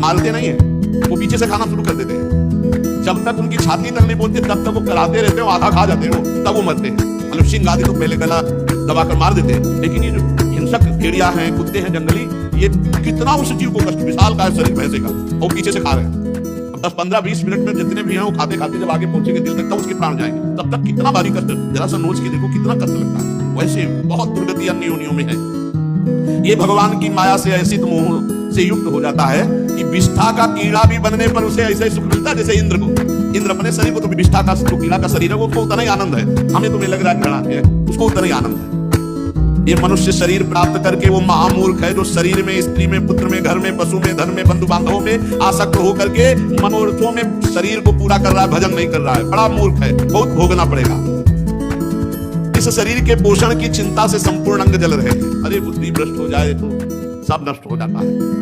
मारते नहीं है, वो पीछे से खाना शुरू कर देते हैं। जब तक उनकी छाती तक नहीं पहुंचती तब तक वो कराते रहते हैं, आधा खा जाते हैं, तब वो मरते हैं। मतलब सिंह आदि तो पहले गला दबाकर मार देते हैं, लेकिन ये जो हिंसक भेड़िया हैं, कुत्ते हैं जंगली, ये कितना उस जीव को कष्ट, विशाल का शरीर भैंसे का, और पीछे से खा रहे हैं। 10-15-20 मिनट में जितने भी हैं वो खाते खाते जब आगे पहुंचेंगे दिल तक, तब उसके प्राण जाएंगे। तब तक कितना भारी कष्ट, जरा सा नोच के देखो कितना कष्ट लगता है। वैसे बहुत दुर्गति अन्य योनियों में है। ये भगवान की माया से ऐसी मोह से युक्त हो जाता है कि विष्ठा का कीड़ा भी बनने पर उसे ऐसा ही सुख मिलता है जैसे इंद्र को। इंद्र अपने शरीर को तो विष्ठा का जो कीड़ा का शरीर है वो उतना ही आनंद है। हमें तुम्हें लग रहा है घृणा है, उसको उतना ही आनंद है। ये मनुष्य शरीर प्राप्त करके वो महामूर्ख है जो शरीर में, स्त्री में, पुत्र में, घर में, पशु में, धन में, बंधु बांधवों में आसक्त होकर के मनोरथों में शरीर को पूरा कर रहा है, भजन नहीं कर रहा है। बड़ा मूर्ख है, बहुत भोगना पड़ेगा। इस शरीर के पोषण की चिंता से संपूर्ण अंग जल रहे हैं। अरे बुद्धि भ्रष्ट हो जाए तो सब नष्ट हो जाता है।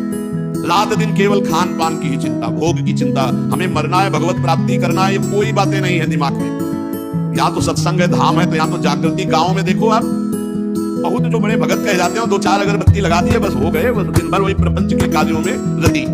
रात दिन केवल खान पान की ही चिंता, भोग की चिंता। हमें मरना है, भगवत प्राप्ति करना है, ये कोई बातें नहीं है दिमाग में। यहाँ तो सत्संग है, धाम है, तो यहाँ तो जागृति। गाँव में देखो आप, बहुत जो बड़े भगत कहे जाते हैं 2-4 अगरबत्ती लगा दिए बस हो गए, बस दिन भर वही प्रपंच के कार्यों में रति।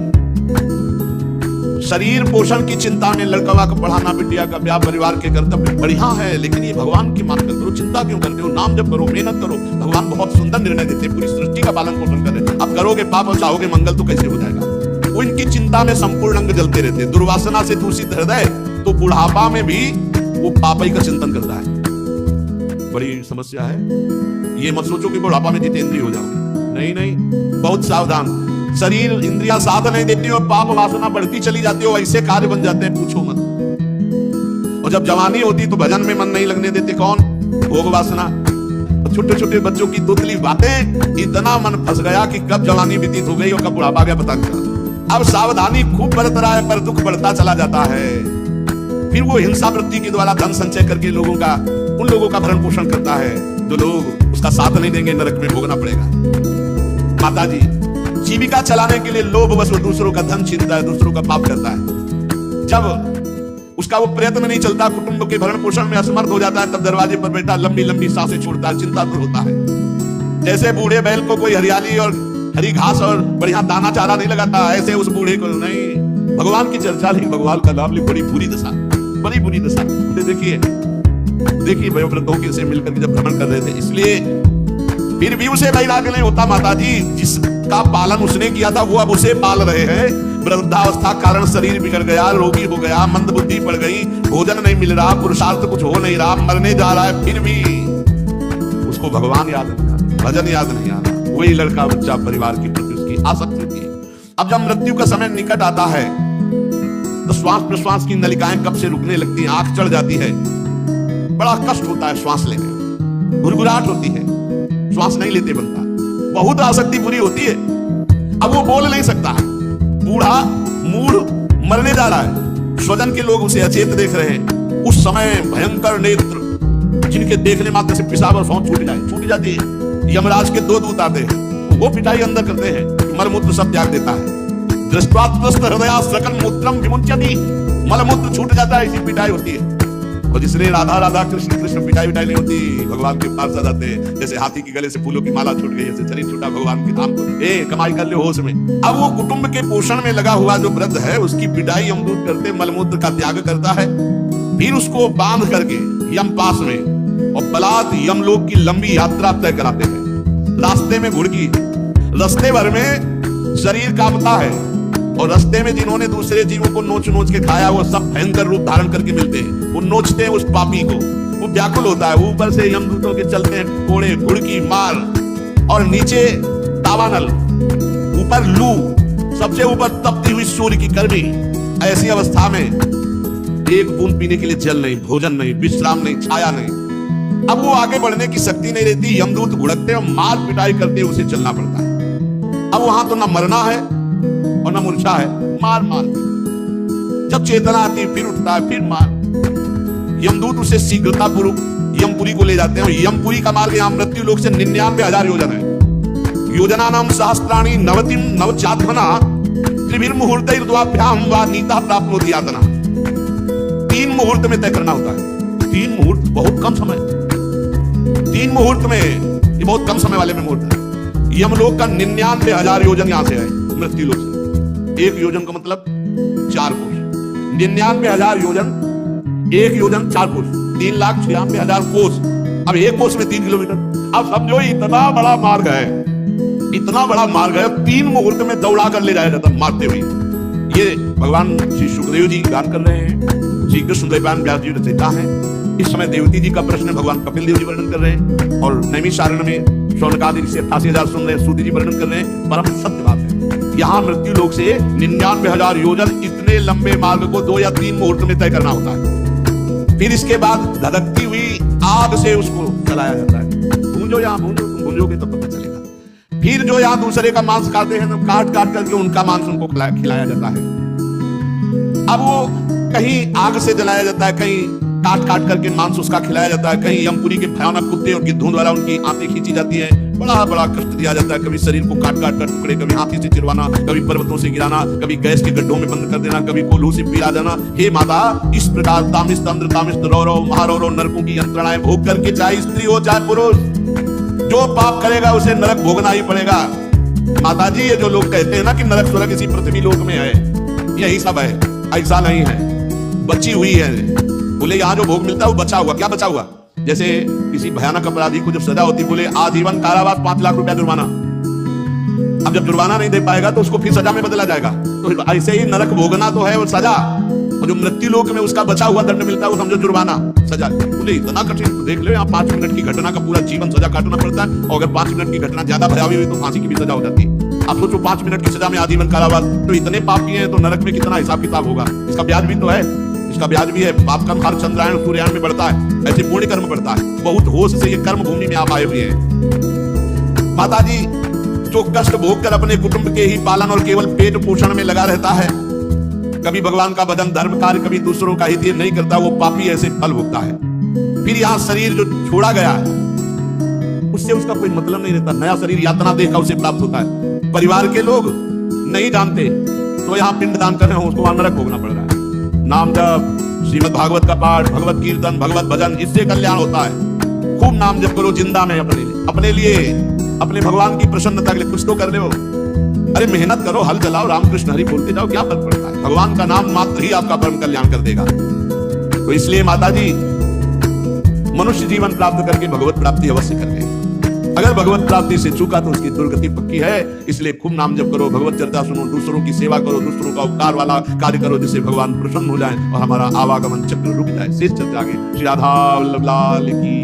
शरीर पोषण की चिंता में लड़का को पढ़ाना, बिटिया का ब्याह, परिवार के कर्तव्य बढ़िया है, लेकिन ये भगवान की मान करो, चिंता क्यों करते हो? नाम जप करो, मेहनत करो। भगवान बहुत सुंदर निर्णय देते, पूरी सृष्टि का पालन पोषण कर रहे। अब करोगे पाप और चाहोगे मंगल तो कैसे हो जाएगा? वो इनकी चिंता में संपूर्ण अंग जलते रहते। दुर्वासना से दूषित हृदय तो बुढ़ापा में भी वो पाप ही का चिंतन करता है। बड़ी समस्या है। ये मत सोचो कि बुढ़ापा में जितेंद्रिय हो जाओगे, नहीं नहीं, बहुत सावधान। शरीर इंद्रियां साथ नहीं देती और पाप वासना बढ़ती चली जाती है, ऐसे कार्य बन जाते हैं पूछो मत। और जब जवानी होती तो भजन में मन नहीं लगने देते, कौन? भोग वासना। छोटे छोटे बच्चों की दुतली बातें, इतना मन फंस गया कि कब जवानी व्यतीत हो गई और कब बुढ़ापा गया पता नहीं चला। अब सावधानी खूब बरत रहा है पर दुख बढ़ता चला जाता है। फिर वो हिंसा वृत्ति के द्वारा धन संचय करके उन लोगों का भरण पोषण करता है जो लोग उसका साथ नहीं देंगे, नरक में भोगना पड़ेगा। माता जी जीविका चलाने के लिए लोभ बस वो दूसरों का धन छीनता है, दूसरों का पाप करता है। जब उसका वो प्रयत्न नहीं चलता, कुटुंब के भरण पोषण में असमर्थ हो जाता है, तब दरवाजे पर बैठा लंबी लंबी सांसें छोड़ता है, चिंतातुर होता है। जैसे बूढ़े बैल को कोई हरियाली और हरी घास और बढ़िया दाना चारा नहीं लगाता, ऐसे उस बूढ़े को नहीं, भगवान की चर्चा नहीं, भगवान का नाम ली, बड़ी बुरी दशा, बड़ी बुरी दशा। देखिए वयोवृद्धों के से मिलकर के जब भ्रमण कर रहे थे, इसलिए फिर भी उसे वैराग्य नहीं होता। माता जी, जिसका पालन उसने किया था वो अब उसे पाल रहे हैं। वृद्धावस्था कारण शरीर बिगड़ गया, रोगी हो गया, मंद बुद्धि पड़ गई, भोजन नहीं मिल रहा, पुरुषार्थ कुछ हो नहीं रहा, मरने जा रहा है, फिर भी उसको भगवान याद नहीं आता, भजन याद नहीं आता। वही लड़का बच्चा परिवार के प्रति उसकी आसक्ति थी। अब जब मृत्यु का समय निकट आता है तो श्वास प्रश्वास की नलिकाएं कब से रुकने लगती हैं, आंख चढ़ जाती है, बड़ा कष्ट होता है श्वास लेने, गुरगुराहट होती है, श्वास नहीं लेते बनता, बहुत आसक्ति बुरी होती है। अब वो बोल नहीं सकता, बूढ़ा मूढ़ मरने जा रहा है, स्वजन के लोग उसे अचेत देख रहे हैं। उस समय भयंकर नेत्र जिनके देखने मात्र से पेशाब और फौज छूट जाती है, यमराज के 2 दूत आते हैं, वो पिटाई अंदर करते हैं, मलमूत्र सब त्याग देता है। दृष्ट्वा त्रस्त हृदया सकल मूत्रम विमुच्यति, मलमूत्र छूट जाता है, इसी पिटाई होती है। और जिसने राधा राधा कृष्ण कृष्ण पिटाई नहीं होती, भगवान के पास आ जाते हैं। जैसे हाथी के गले से फूलों की माला छूट गई, ऐसे शरीर छूटा भगवान के धाम को, कमाई कर ले होश में। अब वो कुटुंब के पोषण में लगा हुआ जो वृद्ध है, उसकी पिटाई यमदूत करते, मलमूत्र का त्याग करता है, फिर उसको बांध करके यम पास में और बलात् यमलोक की लंबी यात्रा तय कराते हैं। रास्ते में घुड़की, रास्ते भर में शरीर कांपता है, और रास्ते में जिन्होंने दूसरे जीवों को नोच नोच के खाया, वो सब भयंकर रूप धारण करके मिलते हैं। वो नोचते हैं उस पापी को, वो व्याकुल होता है। ऊपर से यमदूतों के चलते हैं कोड़े, घुड़की, मार, और नीचे दावानल, ऊपर लू, सबसे ऊपर तपती हुई सूर्य की गर्मी। ऐसी अवस्था में एक बूंद पीने के लिए जल नहीं, भोजन नहीं, विश्राम नहीं, छाया नहीं। अब वो आगे बढ़ने की शक्ति नहीं रहती, यमदूत घुड़कते और मार पिटाई करते उसे चलना पड़ता है। अब वहां तो ना मरना है और ना मूर्छा है, मार मार। जब चेतना आती है फिर उठता है, फिर मार। यमदूत उसे शीघ्रता पूर्वक यमपुरी को ले जाते हैं। यमपुरी का मार्ग यहाँ मृत्यु लोक से 99,000 योजन है। योजना नाम सहस्त्राणी नवतिम नवचात्मना त्रिभिर्मुहूर्तैर्द्वाभ्याम वा नीता प्राप्नोति यातना। 3 मुहूर्त में तय करना होता है। 3 मुहूर्त बहुत कम समय, 3 मुहूर्त में, ये बहुत कम समय वाले में मुहूर्त है। यमलोक का 99,000 योजन यहां से है मृत्यु लोक से। 1 योजन का मतलब 4 कोस, 99,000 योजन, 1 योजन 4 कोस, 3,96,000 कोस। अब 1 कोस में 3 किलोमीटर। अब समझो इतना बड़ा मार्ग है, इतना बड़ा मार्ग है, 3 मुहूर्त में दौड़ा कर ले जाया जाता मारते हुए। ये भगवान श्री सुखदेव जी गान कर रहे हैं, श्री कृष्ण द्वैपायन व्यास जी रचयिता हैं। इस समय देवती जी का प्रश्न भगवान कपिल देव जी वर्णन कर रहे हैं, और नैमिषारण्य में शौनकादि ऋषि 88,000 सुन रहे हैं, सूत जी वर्णन कर रहे हैं। परम सत्य बात है, यहाँ मृत्यु लोक से 99,000 योजन, इतने लंबे मार्ग को 2 या 3 मुहूर्त में तय करना होता है। फिर इसके बाद धधकती हुई आग से उसको जलाया जाता है। भूंजो यहाँ, भूंजो, तुम भूंजोगे तो पता चलेगा। फिर जो यहाँ दूसरे का मांस खाते हैं, तो काट काट करके उनका मांस उनको खिलाया जाता है। अब वो कहीं आग से जलाया जाता है, कहीं काट काट करके मांस उसका खिलाया जाता है, कहीं यमपुरी के भयानक कुत्ते और गिद्धों द्वारा उनकी आंतें खींची जाती हैं। बड़ा बड़ा कष्ट दिया जाता है, कभी शरीर को काट काट कर टुकड़े, कभी हाथी से चिरवाना, कभी पर्वतों से गिराना, कभी गैस के गड्ढों में बंद कर देना, कभी कोल्हू से पीला जाना। हे माता, इस प्रकार तामिस तंत्र तामिस रौरव महारौरव नरकों की यंत्रणाएं भोग करके, चाहे स्त्री हो चाहे पुरुष, जो पाप करेगा उसे नरक भोगना ही पड़ेगा। माता जी, ये जो लोग कहते हैं ना कि नरक स्वर्ग इसी पृथ्वी लोक में है, यही सब है, ऐसा नहीं है। बची हुई है, बोले यहाँ जो भोग मिलता है वो बचा हुआ। क्या बचा हुआ? जैसे किसी भयानक अपराधी को जब सजा होती, बोले आजीवन कारावास 5 लाख रुपया जुर्माना। अब जब जुर्माना नहीं दे पाएगा तो उसको फिर सजा में बदला जाएगा। तो ऐसे ही नरक भोगना तो है वो सजा, और जो मृत्यु लोक में उसका बचा हुआ दंड मिलता है वो समझो जुर्माना, सजा। बोले इतना कठिन, देख लो यहाँ 5 मिनट की घटना का पूरा जीवन सजा काटना पड़ता है, और अगर 5 मिनट की घटना ज्यादा भयावही हुई तो फांसी की भी सजा हो जाती है। आप सोचो 5 मिनट की सजा में आजीवन कारावास, तो इतने पापी हैं तो नरक में कितना हिसाब किताब होगा। इसका ब्याज भी तो है, इसका ब्याज भी है। पाप कर्म हर चंद्रायण सूर्यायण में बढ़ता है, ऐसे पुण्य कर्म बढ़ता है। बहुत होश से ये कर्म भूमि में आप आए हुए हैं। माता जी, जो कष्ट भोग कर अपने कुटुंब के ही पालन और केवल पेट पोषण में लगा रहता है, कभी भगवान का भजन धर्म कार्य, कभी दूसरों का हित नहीं करता, वो पापी ऐसे फल भोगता है। फिर यहाँ शरीर जो छोड़ा गया है उससे उसका कोई मतलब नहीं रहता। नया शरीर यातना देखा उसे प्राप्त होता है। परिवार के लोग नहीं जानते तो यहाँ पिंडदान कर रहे हो, उसको नरक भोगना पड़ रहा है। नाम जप, श्रीमद् भागवत का पाठ, भगवत कीर्तन, भगवत भजन, इससे कल्याण होता है। खूब नाम जप करो जिंदा में, अपने लिए, अपने भगवान की प्रसन्नता के लिए कुछ तो कर ले। अरे मेहनत करो, हल चलाओ, रामकृष्ण हरि बोलते जाओ, क्या फर्क पड़ता है। भगवान का नाम मात्र ही आपका परम कल्याण कर देगा। तो इसलिए माता जी मनुष्य जीवन प्राप्त करके भगवत प्राप्ति अवश्य कर ले। अगर भगवत प्राप्ति से चूका तो उसकी दुर्गति पक्की है। इसलिए खूब नाम जप करो, भगवत चर्चा सुनो, दूसरों की सेवा करो, दूसरों का उपकार वाला कार्य करो, जिससे भगवान प्रसन्न हो जाए और हमारा आवागमन चक्र रुक जाए। शेष चर्चा आगे। श्री राधा वल्लभ लाल की